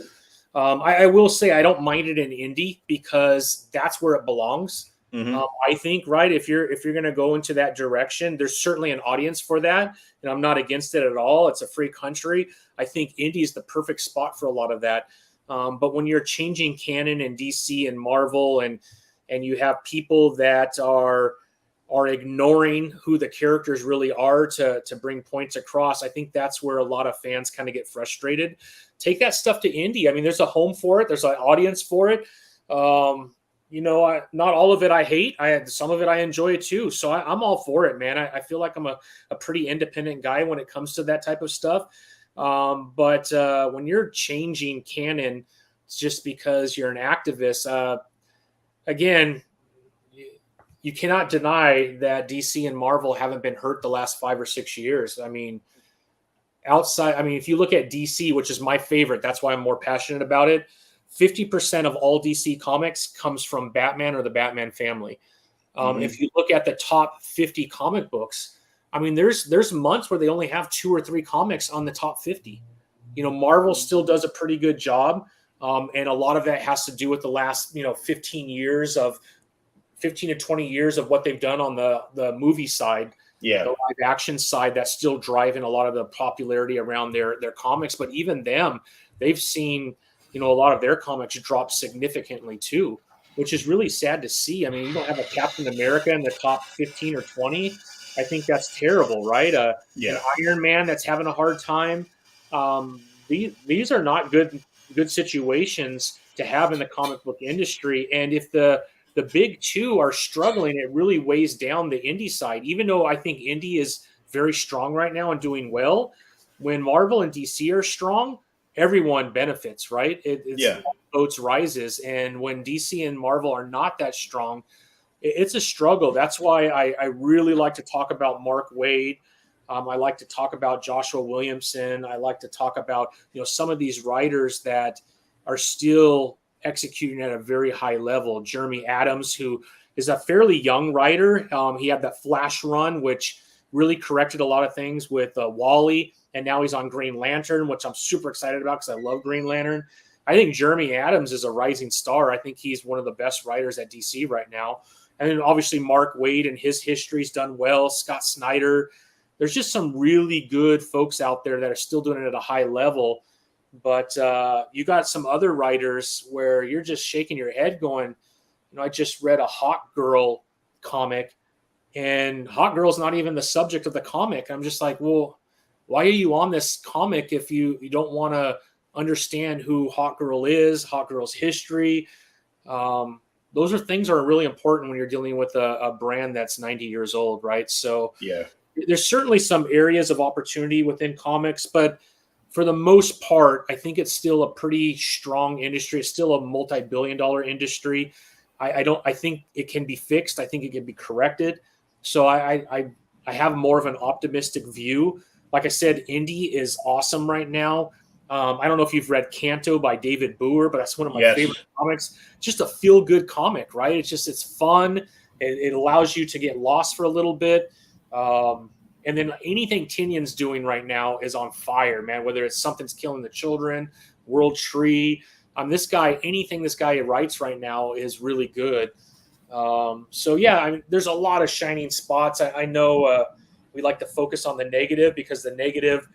I will say I don't mind it in indie because that's where it belongs. Mm-hmm. I think, right, if you're going to go into that direction, there's certainly an audience for that, and I'm not against it at all. It's a free country. I think indie is the perfect spot for a lot of that. But when you're changing canon and DC and Marvel, and you have people that are ignoring who the characters really are to bring points across, I think that's where a lot of fans kind of get frustrated. Take that stuff to indie. I mean, there's a home for it. There's an audience for it. Not all of it I hate. Some of it I enjoy too. So I'm all for it, man. I feel like I'm a pretty independent guy when it comes to that type of stuff. But when you're changing canon, it's just because you're an activist. Again, you cannot deny that DC and Marvel haven't been hurt the last 5 or 6 years. I mean, if you look at DC, which is my favorite, that's why I'm more passionate about it. 50% of all DC comics comes from Batman or the Batman family. If you look at the top 50 comic books, I mean, there's months where they only have 2 or 3 comics on the top 50. Marvel still does a pretty good job. And a lot of that has to do with the last, 15 to 20 years of what they've done on the movie side, Yeah. the live action side, that's still driving a lot of the popularity around their comics. But even them, they've seen, a lot of their comics drop significantly too, which is really sad to see. I mean, you don't have a Captain America in the top 15 or 20. I think that's terrible, right? An Iron Man that's having a hard time. These are not good situations to have in the comic book industry. And if the big two are struggling, it really weighs down the indie side. Even though I think indie is very strong right now and doing well, when Marvel and DC are strong, everyone benefits, right? Boats rises. And when DC and Marvel are not that strong, it's a struggle. That's why I really like to talk about Mark Waid. I like to talk about Joshua Williamson. I like to talk about, some of these writers that are still executing at a very high level. Jeremy Adams, who is a fairly young writer. He had that Flash run, which really corrected a lot of things with Wally. And now he's on Green Lantern, which I'm super excited about because I love Green Lantern. I think Jeremy Adams is a rising star. I think he's one of the best writers at DC right now. And then obviously Mark Waid and his history's done well. Scott Snyder. There's just some really good folks out there that are still doing it at a high level. But you got some other writers where you're just shaking your head going, I just read a Hawk Girl comic, and Hawk Girl's not even the subject of the comic. I'm just like, well, why are you on this comic if you don't want to understand who Hawk Girl is, Hawk Girl's history? Those are things that are really important when you're dealing with a brand that's 90 years old, right? So there's certainly some areas of opportunity within comics, but for the most part, I think it's still a pretty strong industry. It's still a multi-billion-dollar industry. I think it can be fixed. I think it can be corrected. So I have more of an optimistic view. Like I said, indie is awesome right now. I don't know if you've read Canto by David Boer, but that's one of my favorite comics. Just a feel-good comic, right? It's fun. It allows you to get lost for a little bit. And then anything Tynion's doing right now is on fire, man. Whether it's Something's Killing the Children, World Tree. Anything this guy writes right now is really good. There's a lot of shining spots. I know we like to focus on the negative because the negative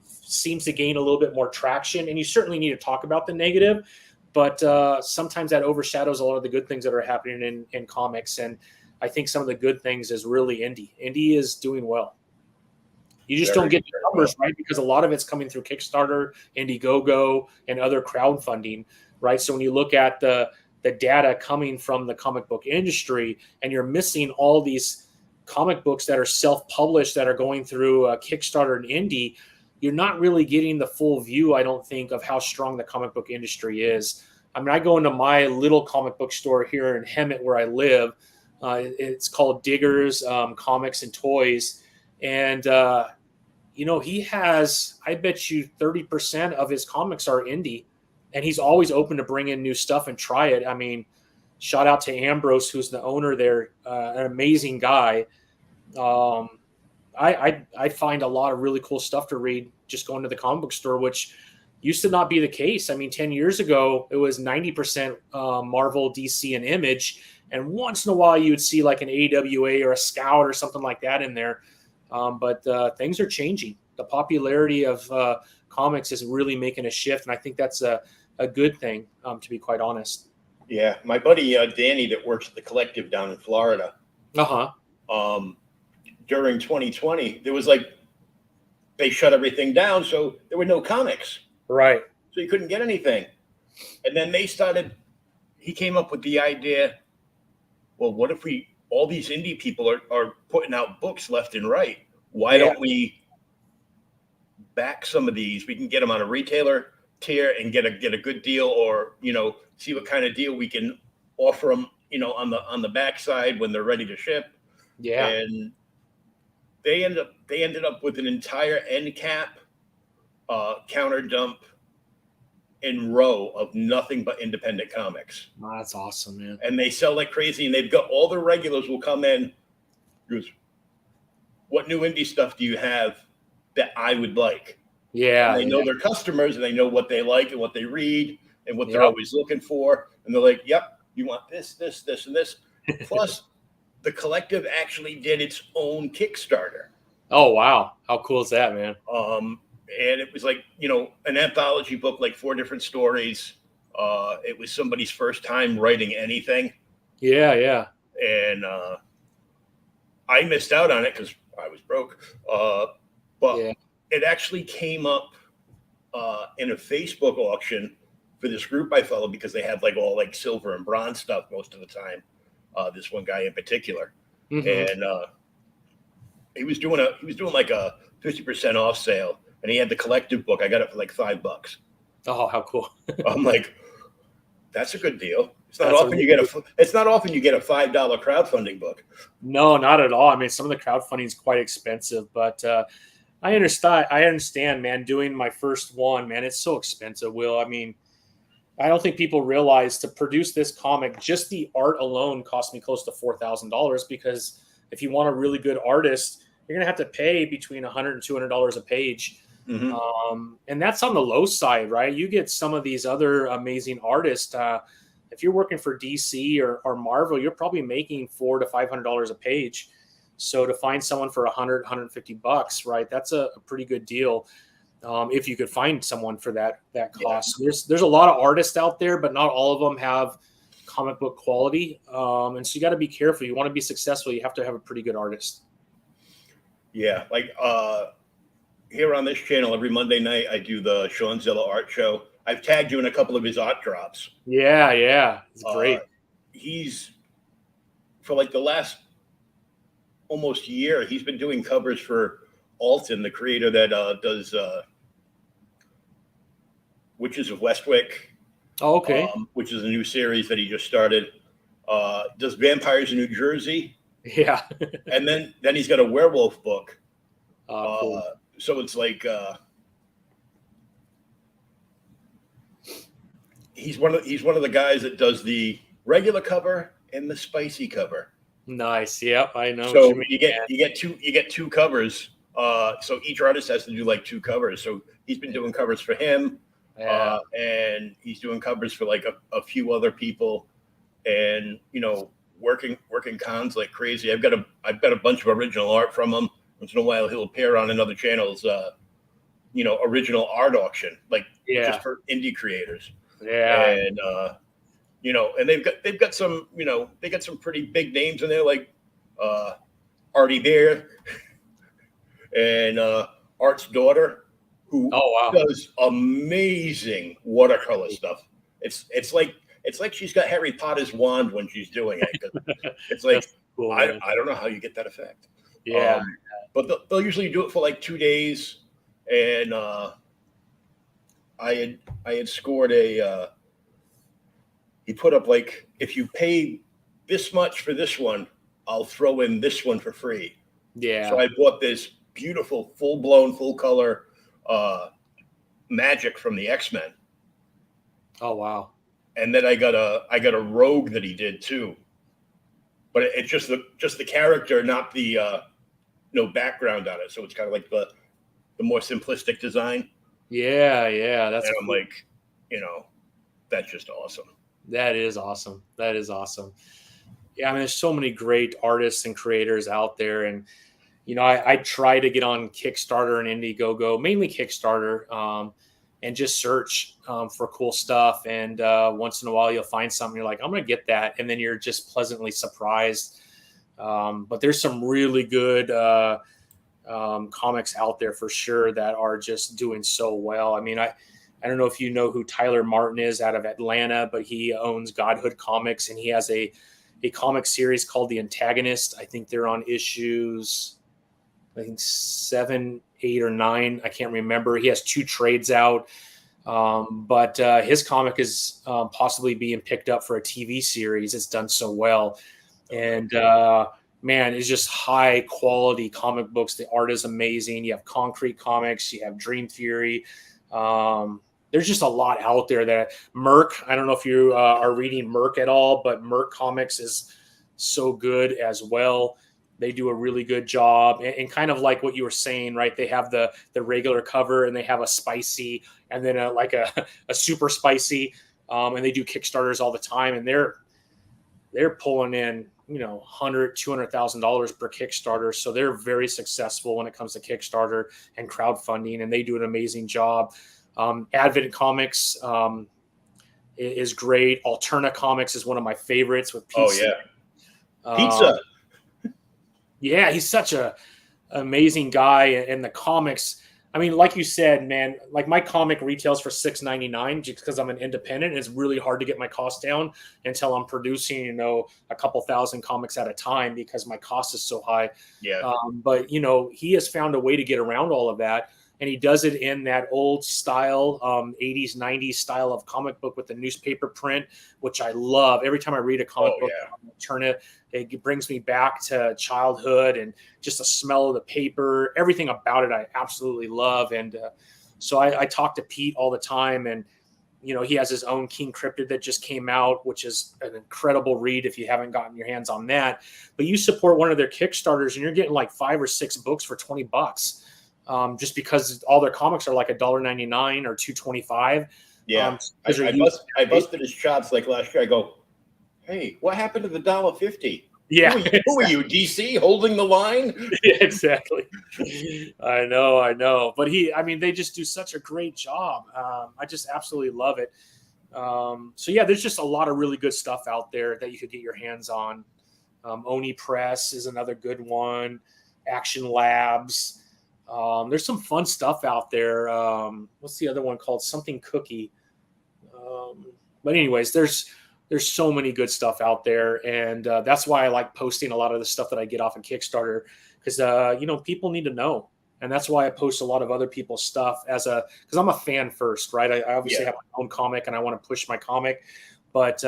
seems to gain a little bit more traction. And you certainly need to talk about the negative, but sometimes that overshadows a lot of the good things that are happening in comics. And I think some of the good things is really indie. Indie is doing well. You just don't get the numbers, right? Because a lot of it's coming through Kickstarter, Indiegogo, and other crowdfunding, right? So when you look at the data coming from the comic book industry, and you're missing all these comic books that are self-published that are going through Kickstarter and Indie, you're not really getting the full view, I don't think, of how strong the comic book industry is. I mean, I go into my little comic book store here in Hemet where I live. It's called Diggers Comics and Toys. And, he has, I bet you 30% of his comics are indie, and he's always open to bring in new stuff and try it. I mean, shout out to Ambrose, who's the owner there, an amazing guy. I find a lot of really cool stuff to read just going to the comic book store, which used to not be the case. I mean, 10 years ago, it was 90% Marvel, DC, and Image. And once in a while, you would see like an AWA or a Scout or something like that in there. But things are changing. The popularity of comics is really making a shift. And I think that's a good thing, to be quite honest. Yeah. My buddy, Danny, that works at the Collective down in Florida. During 2020, there was they shut everything down. So there were no comics. Right. So you couldn't get anything. And then he came up with the idea, well, what if all these indie people are putting out books left and right. Why don't we back some of these? We can get them on a retailer tier and get a good deal, or, see what kind of deal we can offer them on the backside when they're ready to ship. Yeah. And they ended up with an entire end cap counter dump in row of nothing but independent comics. Oh, that's awesome, man. And they sell like crazy, and they've got all the regulars will come in. Goes, what new indie stuff do you have that I would like? Yeah. And they know their customers, and they know what they like and what they read and what they're always looking for. And they're like, yep, you want this, this, this, and this. Plus, the collective actually did its own Kickstarter. Oh, wow. How cool is that, man? And it was like, an anthology book, like 4 different stories. It was somebody's first time writing anything. Yeah, yeah. And I missed out on it because I was broke. But it actually came up in a Facebook auction for this group I follow, because they have like all like silver and bronze stuff most of the time. This one guy in particular. Mm-hmm. And he was doing like a 50% off sale. And he had the collective book. I got it for like $5. Oh, how cool! I'm like, that's a good deal. It's not often you get a $5 crowdfunding book. No, not at all. I mean, some of the crowdfunding is quite expensive, but I understand, man. Doing my first one, man, it's so expensive. Will, I mean, I don't think people realize to produce this comic, just the art alone cost me close to $4,000. Because if you want a really good artist, you're gonna have to pay between $100 and $200 a page. Mm-hmm. And that's on the low side, right? You get some of these other amazing artists. If you're working for DC or Marvel, you're probably making $400 to $500 a page. So to find someone for $100, $150, right? That's a pretty good deal. If you could find someone for that cost. Yeah. There's a lot of artists out there, but not all of them have comic book quality. And so you got to be careful. You want to be successful, you have to have a pretty good artist. Yeah, like here on this channel, every Monday night, I do the Sean Zilla art show. I've tagged you in a couple of his art drops. Yeah. It's great. He's, for like the last almost year, he's been doing covers for Alton, the creator that does Witches of Westwick. Oh, okay. Which is a new series that he just started. Does Vampires in New Jersey. Yeah. And then he's got a werewolf book. Cool. So it's like he's one of the guys that does the regular cover and the spicy cover. Nice. Yep, I know. So you get two covers. So each artist has to do like 2 covers. So he's been doing covers for him, and he's doing covers for like a few other people, and working cons like crazy. I've got a bunch of original art from him. Once in a while, he'll appear on another channel's, original art auction, like just for indie creators. Yeah. And and they've got some, they got some pretty big names in there, like Artie Bear and Art's daughter, who does amazing watercolor stuff. It's like she's got Harry Potter's wand when she's doing it. It's like, cool, I don't know how you get that effect. Yeah. But they'll usually do it for like 2 days. And I had scored he put up like, if you pay this much for this one, I'll throw in this one for free. Yeah. So I bought this beautiful, full-blown, full-color Magic from the X-Men. Oh, wow. And then I got a Rogue that he did too. But it's just the character, not the no background on it. So it's kind of like the more simplistic design. Yeah. That's and I'm cool. Like, that's just awesome. That is awesome. Yeah, I mean, there's so many great artists and creators out there. And, I try to get on Kickstarter and Indiegogo, mainly Kickstarter, and just search for cool stuff. And once in a while, you'll find something. You're like, I'm going to get that. And then you're just pleasantly surprised. But there's some really good comics out there for sure that are just doing so well. I mean, I don't know if you know who Tyler Martin is out of Atlanta, but he owns Godhood Comics, and he has a comic series called The Antagonist. I think they're on issues, 7, 8, or 9. I can't remember. He has 2 trades out. But his comic is possibly being picked up for a TV series. It's done so well. And man, it's just high quality comic books. The art is amazing. You have Concrete Comics, you have Dream Theory. There's just a lot out there that Merc, I don't know if you are reading Merc at all, but Merc Comics is so good as well. They do a really good job, and kind of like what you were saying, right? They have the regular cover, and they have a spicy, and then a super spicy, and they do Kickstarters all the time, and they're pulling in $100,000-$200,000 per Kickstarter, so they're very successful when it comes to Kickstarter and crowdfunding, and they do an amazing job. Advent Comics is great. Alterna Comics is one of my favorites with Pizza. Oh yeah, Pizza. Yeah, he's such a amazing guy, and the comics. I mean, like you said, man, like my comic retails for $6.99 just because I'm an independent. And it's really hard to get my cost down until I'm producing, a couple thousand comics at a time because my cost is so high. Yeah. But he has found a way to get around all of that. And he does it in that old style, 80s, 90s style of comic book with the newspaper print, which I love. Every time I read a comic book, it brings me back to childhood and just the smell of the paper, everything about it I absolutely love. And so I talk to Pete all the time, and he has his own King Cryptid that just came out, which is an incredible read if you haven't gotten your hands on that. But you support one of their Kickstarters and you're getting like 5 or 6 books for $20. Just because all their comics are like $1.99 or $2.25. Yeah, I busted his chops like last year. I go, hey, what happened to the $1.50? Yeah, who are you, DC, holding the line? Yeah, exactly. I know. But they just do such a great job. I just absolutely love it. So yeah, there's just a lot of really good stuff out there that you could get your hands on. Oni Press is another good one. Action Labs. There's some fun stuff out there. What's the other one called? Something Cookie. But anyways, there's so many good stuff out there, and that's why I like posting a lot of the stuff that I get off of Kickstarter, because people need to know, and that's why I post a lot of other people's stuff because I'm a fan first, right? I obviously have my own comic, and I want to push my comic, but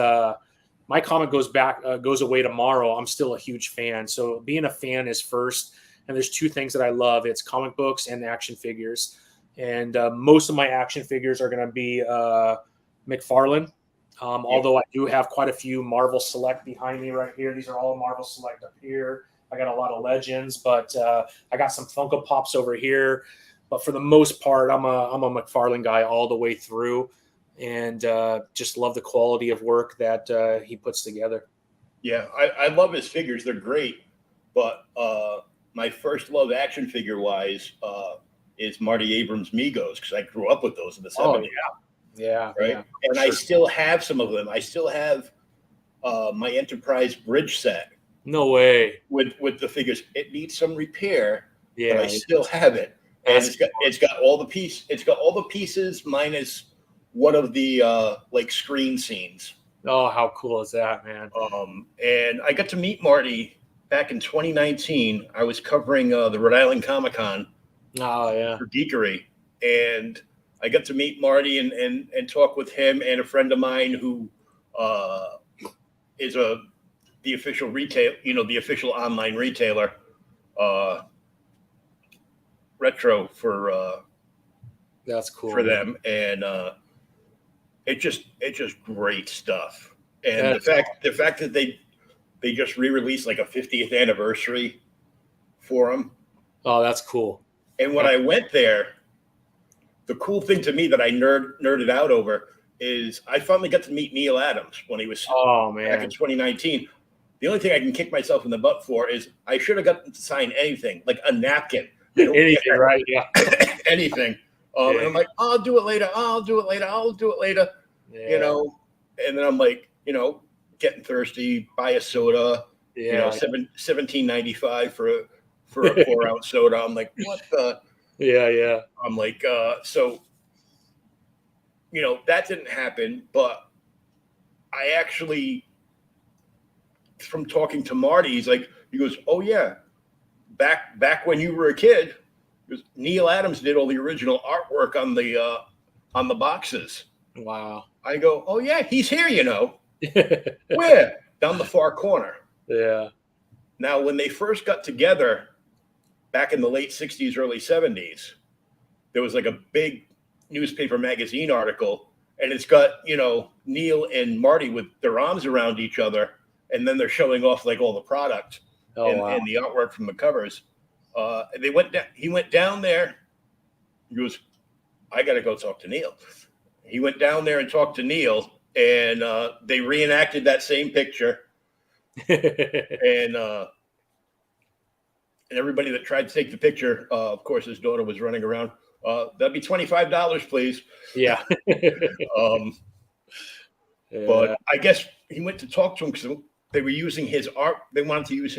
my comic goes away tomorrow. I'm still a huge fan, so being a fan is first. And there's 2 things that I love. It's comic books and action figures. And most of my action figures are going to be McFarlane. Although I do have quite a few Marvel Select behind me right here. These are all Marvel Select up here. I got a lot of Legends, but I got some Funko Pops over here. But for the most part, I'm a McFarlane guy all the way through, and just love the quality of work that he puts together. Yeah, I love his figures. They're great. But my first love action figure wise is Marty Abrams' Migos, because I grew up with those in the 70s. Oh, yeah. Right. Yeah, and sure. I still have some of them. I still have my Enterprise bridge set. No way. With the figures. It needs some repair. Yeah. But I still have it. And it's got all the pieces minus one of the screen scenes. Oh, how cool is that, man? And I got to meet Marty back in 2019. I was covering the Rhode Island Comic-Con for Geekery, and I got to meet Marty and talk with him and a friend of mine who is the official retail, the official online retailer, Retro for that's cool for them, and it's just great stuff. And the fact that they just re-released like a 50th anniversary for them. Oh, that's cool. And when I went there, the cool thing to me that I nerded out over is I finally got to meet Neil Adams when he was back in 2019. The only thing I can kick myself in the butt for is I should have gotten to sign anything, like a napkin. Anything, right? Yeah. Anything. And I'm like, I'll do it later. Yeah. And then I'm like, getting thirsty, buy a soda, $17.95 for a 4-ounce soda. I'm like, what the? Yeah. I'm like, so, that didn't happen, but I actually, from talking to Marty, he goes, oh yeah, back when you were a kid, Neil Adams did all the original artwork on the on the boxes. Wow. I go, oh yeah, he's here, Where? Down the far corner. Yeah. Now, when they first got together back in the late 60s, early 70s, there was like a big newspaper magazine article, and it's got, Neil and Marty with their arms around each other, and then they're showing off like all the product and the artwork from the covers. He went down there. He goes, I got to go talk to Neil. He went down there and talked to Neil, and they reenacted that same picture. And everybody that tried to take the picture, of course, his daughter was running around. That'd be $25, please. Yeah. But I guess he went to talk to him because they were using his art. They wanted to use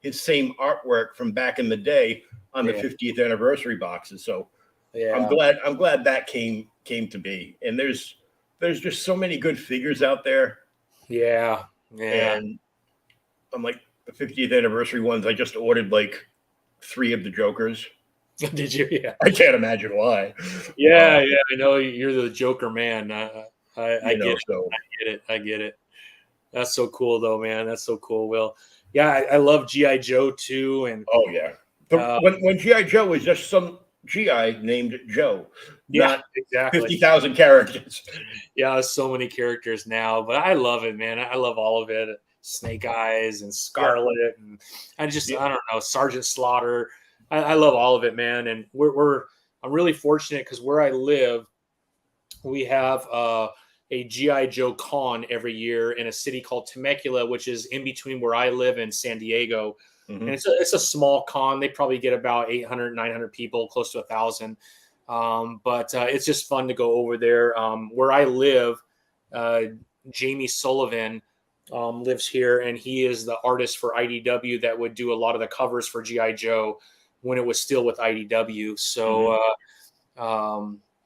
his same artwork from back in the day on the 50th anniversary boxes. So I'm glad that came to be. And there's just so many good figures out there. Yeah. And I'm like, the 50th anniversary ones, I just ordered like 3 of the Jokers. Did you? Yeah. I can't imagine why. Yeah. I know you're the Joker man. I get it. That's so cool though, man. That's so cool, Will. Yeah, I love G.I. Joe too. And oh yeah. When G.I. Joe was just some GI named Joe. Yeah, exactly. 50,000 characters. Yeah, so many characters now, but I love it, man. I love all of it. Snake Eyes and Scarlet, and I don't know, Sergeant Slaughter. I love all of it, man. And I'm really fortunate because where I live, we have a G.I. Joe con every year in a city called Temecula, which is in between where I live and San Diego. Mm-hmm. And it's a small con. They probably get about 800, 900 people, close to 1,000. But it's just fun to go over there. Where I live, Jamie Sullivan lives here, and he is the artist for IDW that would do a lot of the covers for G.I. Joe when it was still with IDW. So,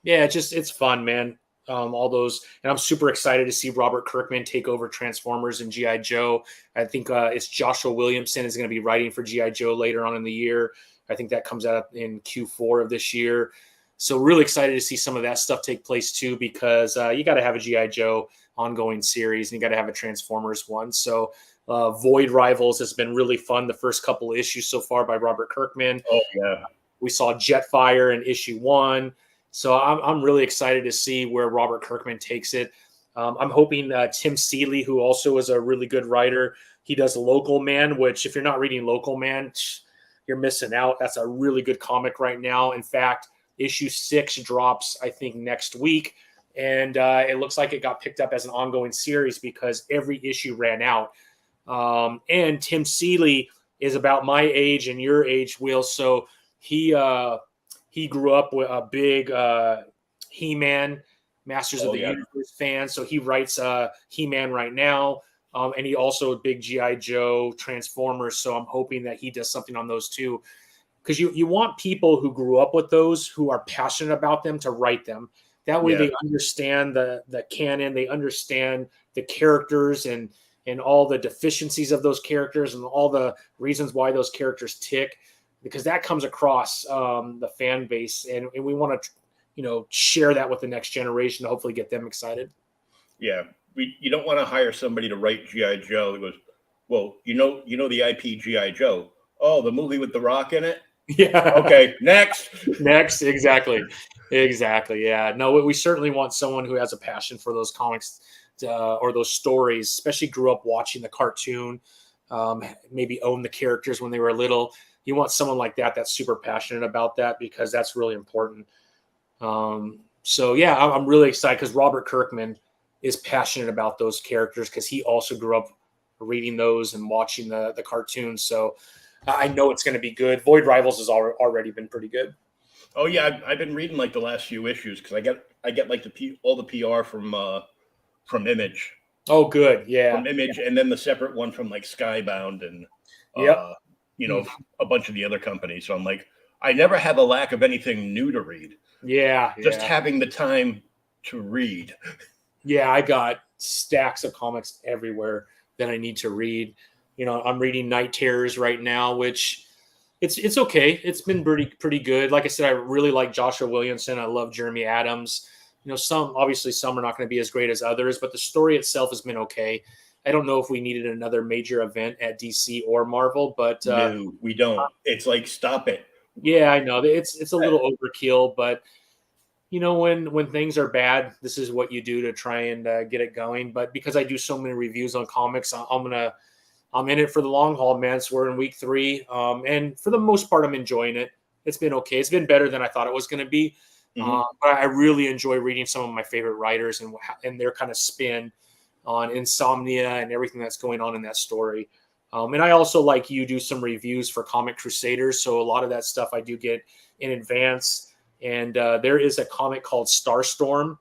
it's fun, man. All those, and I'm super excited to see Robert Kirkman take over Transformers and G.I. Joe. I think it's Joshua Williamson is going to be writing for G.I. Joe later on in the year. I think that comes out in Q4 of this year. So really excited to see some of that stuff take place too, because you got to have a G.I. Joe ongoing series and you got to have a Transformers one. So Void Rivals has been really fun. The first couple of issues so far by Robert Kirkman. Oh yeah. We saw Jetfire in issue 1. So I'm really excited to see where Robert Kirkman takes it. I'm hoping Tim Seeley, who also is a really good writer, he does Local Man, which if you're not reading Local Man, you're missing out. That's a really good comic right now. In fact, issue 6 drops, I think, next week. And it looks like it got picked up as an ongoing series because every issue ran out. And Tim Seeley is about my age and your age, Will. So he grew up with a big He-Man, Masters of the Universe fan. So he writes He-Man right now. And he also a big G.I. Joe, Transformers. So I'm hoping that he does something on those too. Because you want people who grew up with those, who are passionate about them, to write them. That way they understand the canon. They understand the characters and all the deficiencies of those characters and all the reasons why those characters tick. Because that comes across the fan base, and we want to, share that with the next generation to hopefully get them excited. Yeah, you don't want to hire somebody to write G.I. Joe that goes, well, you know the IP G.I. Joe. Oh, the movie with The Rock in it. Yeah. Okay. Next. Exactly. Yeah. No, we certainly want someone who has a passion for those comics or those stories, especially grew up watching the cartoon, maybe own the characters when they were little. You want someone like that that's super passionate about that because that's really important. So yeah, I'm really excited because Robert Kirkman is passionate about those characters because he also grew up reading those and watching the cartoons. So I know it's going to be good. Void Rivals has already been pretty good. Oh yeah, I've been reading like the last few issues because I get like all the PR from Image. Oh, good, yeah. From Image, and then the separate one from like Skybound and a bunch of the other companies. So I'm like, I never have a lack of anything new to read. Yeah. Just having the time to read. Yeah, I got stacks of comics everywhere that I need to read. I'm reading Night Terrors right now, which it's okay. It's been pretty good. Like I said, I really like Joshua Williamson. I love Jeremy Adams. some are not going to be as great as others, but the story itself has been okay. I don't know if we needed another major event at DC or Marvel, but no, we don't. It's like, stop it. Yeah, I know it's a little overkill, but when things are bad, this is what you do to try and get it going. But because I do so many reviews on comics, I'm in it for the long haul, man. So we're in week 3, and for the most part, I'm enjoying it. It's been okay. It's been better than I thought it was going to be. But I really enjoy reading some of my favorite writers and their kind of spin on Insomnia and everything that's going on in that story. And I also, like you, do some reviews for Comic Crusaders. So a lot of that stuff I do get in advance. And there is a comic called Starstorm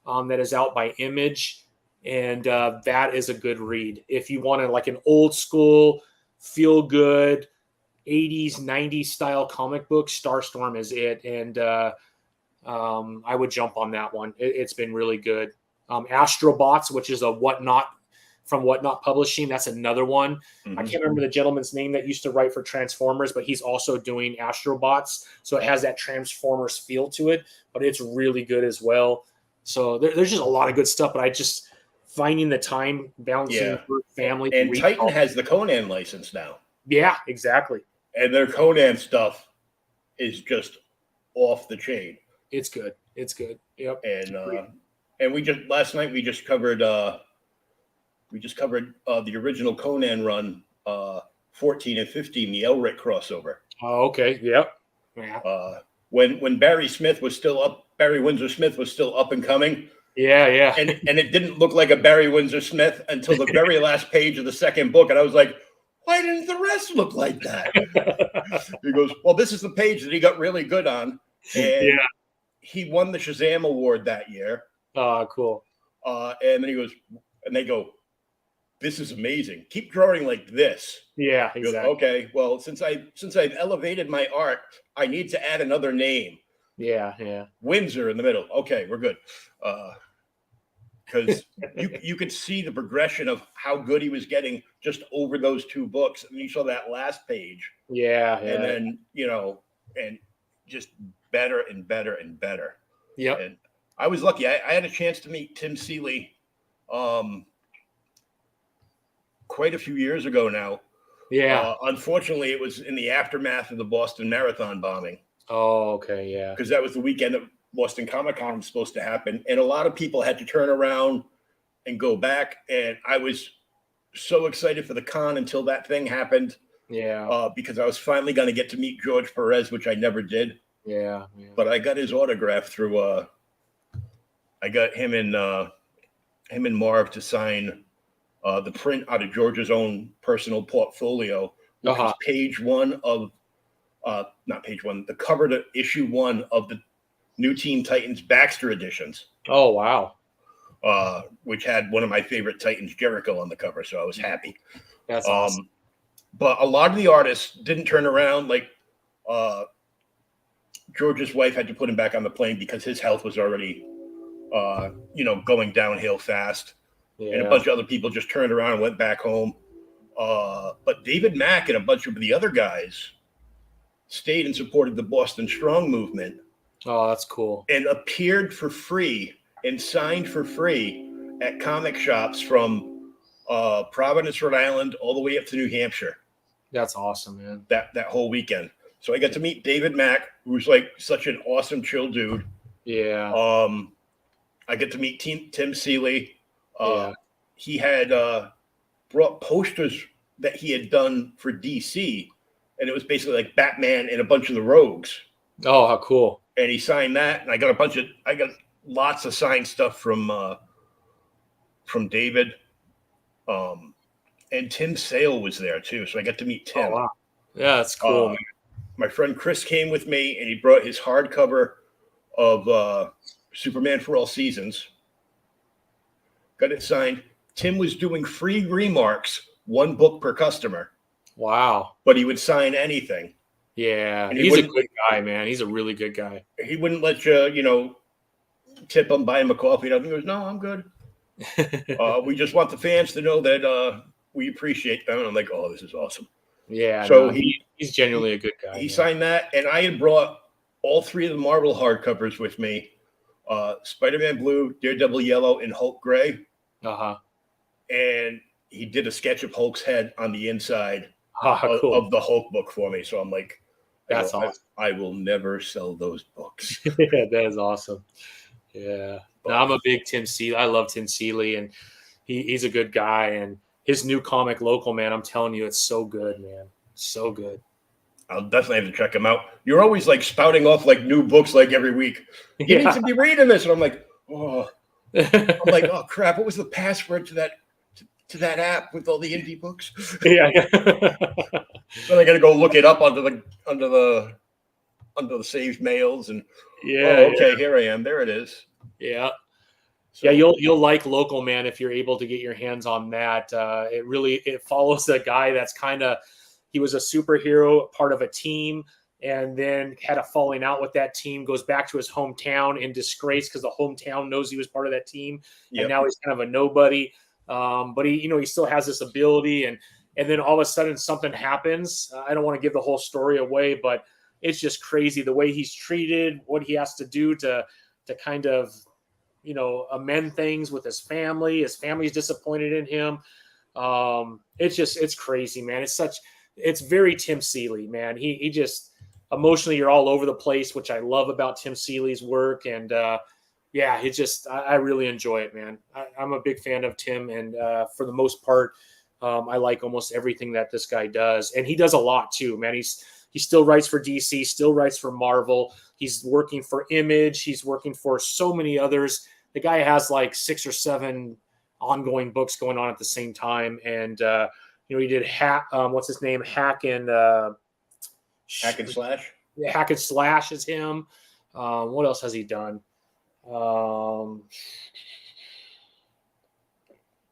that is out by Image. And that is a good read. If you want like an old school, feel good, 80s, 90s style comic book, Starstorm is it. And I would jump on that one. It's been really good. Astrobots, which is a Whatnot Publishing. That's another one. I can't remember the gentleman's name that used to write for Transformers, but he's also doing Astrobots. So it has that Transformers feel to it, but it's really good as well. So there's just a lot of good stuff, but I just finding the time balancing work, family. And Titan has the Conan license now. Yeah, exactly. And their Conan stuff is just off the chain. It's good. It's good. Yep. And last night we just covered the original Conan run, 14 and 15, the Elric crossover. Oh, okay. Yep. Yeah. When Barry Windsor Smith was still up and coming. Yeah. And it didn't look like a Barry Windsor Smith until the very last page of the second book. And I was like, why didn't the rest look like that? He goes, well, this is the page that he got really good on. And he won the Shazam Award that year. Oh, cool. And then they go, this is amazing. Keep drawing like this. Yeah, exactly. Goes, okay, well, since I've elevated my art, I need to add another name. Yeah. Windsor in the middle. Okay, we're good. Because you could see the progression of how good he was getting just over those 2 books. And you saw that last page. Yeah. And then, and just better and better and better. Yep. And I was lucky. I had a chance to meet Tim Seeley quite a few years ago now. Yeah. Unfortunately, it was in the aftermath of the Boston Marathon bombing. Oh, okay. Yeah. Because that was the weekend that Boston Comic Con was supposed to happen. And a lot of people had to turn around and go back. And I was so excited for the con until that thing happened. Yeah. Because I was finally going to get to meet George Perez, which I never did. Yeah. But I got his autograph through. I got him and Marv to sign the print out of George's own personal portfolio, which is page 1 of, not page 1, the cover to issue 1 of the New Teen Titans Baxter editions. Oh, wow. Which had one of my favorite Titans, Jericho, on the cover, so I was happy. That's awesome. But a lot of the artists didn't turn around. Like George's wife had to put him back on the plane because his health was already, going downhill fast. Yeah. And a bunch of other people just turned around and went back home. But David Mack and a bunch of the other guys stayed and supported the Boston Strong movement. Oh, that's cool. And appeared for free and signed for free at comic shops from Providence, Rhode Island, all the way up to New Hampshire. That's awesome, man. That whole weekend. So I got to meet David Mack, who's like such an awesome, chill dude. Yeah. I get to meet Tim Seeley. He had brought posters that he had done for DC, and it was basically like Batman and a bunch of the Rogues. Oh, how cool! And he signed that, and I got lots of signed stuff from David. And Tim Sale was there too, so I got to meet Tim. Oh, wow. Yeah, that's cool. My friend Chris came with me, and he brought his hardcover of Superman for All Seasons. Got it signed. Tim was doing free remarks, 1 book per customer. Wow. But he would sign anything. Yeah. And he's a good guy, man. He's a really good guy. He wouldn't let you, tip him, buy him a coffee. He goes, no, I'm good. We just want the fans to know that we appreciate them. And I'm like, oh, this is awesome. Yeah. So he's genuinely a good guy. He signed that. And I had brought all 3 of the Marvel hardcovers with me. Spider-Man Blue, Daredevil Yellow, and Hulk Gray. Uh-huh. And he did a sketch of Hulk's head on the inside Cool. of the Hulk book for me. So I'm like, That's awesome. I will never sell those books. Yeah, that is awesome. Yeah. No, I'm a big Tim Seeley. I love Tim Seeley, and he's a good guy. And his new comic, Local Man, I'm telling you, it's so good, man. So good. I'll definitely have to check him out. You're always like spouting off like new books like every week. You need to be reading this. And I'm like, oh. I'm like, oh crap, what was the password to that app with all the indie books? Yeah. Then I gotta go look it up under the saved mails and okay, here I am. There it is. Yeah. So, yeah, you'll like Local Man if you're able to get your hands on that. It follows a guy that's he was a superhero, part of a team, and then had a falling out with that team, goes back to his hometown in disgrace because the hometown knows he was part of that team. Yep. And now he's kind of a nobody. But he still has this ability, and then all of a sudden something happens. I don't want to give the whole story away, but it's just crazy the way he's treated, what he has to do to kind of, amend things with his family. His family's disappointed in him. It's crazy, man. It's very Tim Seeley, man. He just emotionally, you're all over the place, which I love about Tim Seeley's work. And I really enjoy it, man. I'm a big fan of Tim, and for the most part, I like almost everything that this guy does. And he does a lot too, man. He still writes for DC, still writes for Marvel. He's working for Image. He's working for so many others. The guy has like 6 or 7 ongoing books going on at the same time. And, he did what's his name? Hack and Slash. Yeah, Hack and Slash is him. What else has he done?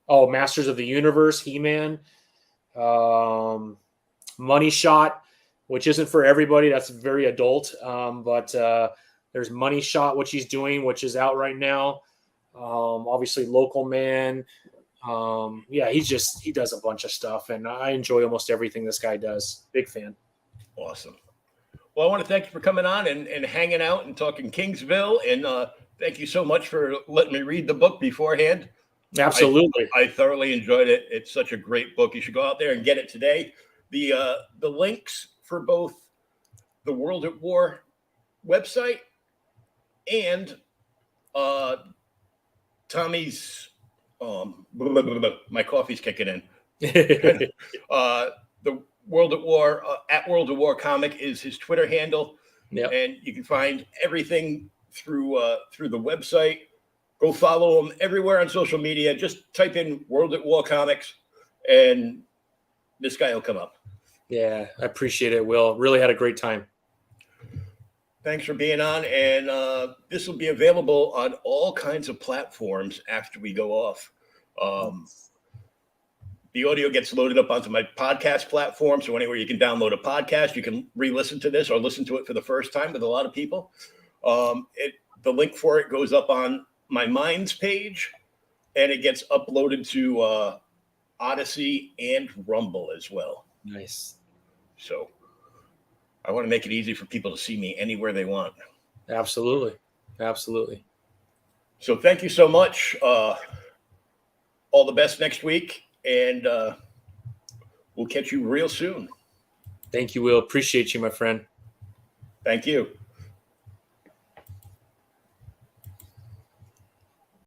Masters of the Universe, He-Man. Money Shot, which isn't for everybody. That's very adult. But there's Money Shot, which he's doing, which is out right now. Obviously, Local Man. He does a bunch of stuff, and I enjoy almost everything this guy does. Big fan. Awesome. Well, I want to thank you for coming on and hanging out and talking Kingsville. And thank you so much for letting me read the book beforehand. Absolutely. I thoroughly enjoyed it. It's such a great book. You should go out there and get it today. The links for both the World at War website and Tommy's my coffee's kicking in. The World at War at World at War Comic is his Twitter handle. Yep. And you can find everything through the website. Go follow him everywhere on social media. Just type in World at War Comics and this guy will come up. Yeah, I appreciate it, Will. Really had a great time. Thanks for being on. And this will be available on all kinds of platforms after we go off. The audio gets loaded up onto my podcast platform. So anywhere you can download a podcast, you can re-listen to this or listen to it for the first time with a lot of people. The link for it goes up on my Minds page, and it gets uploaded to Odyssey and Rumble as well. Nice. So I want to make it easy for people to see me anywhere they want. Absolutely. Absolutely. So thank you so much. All the best next week, and we'll catch you real soon. Thank you, Will. Appreciate you, my friend. Thank you.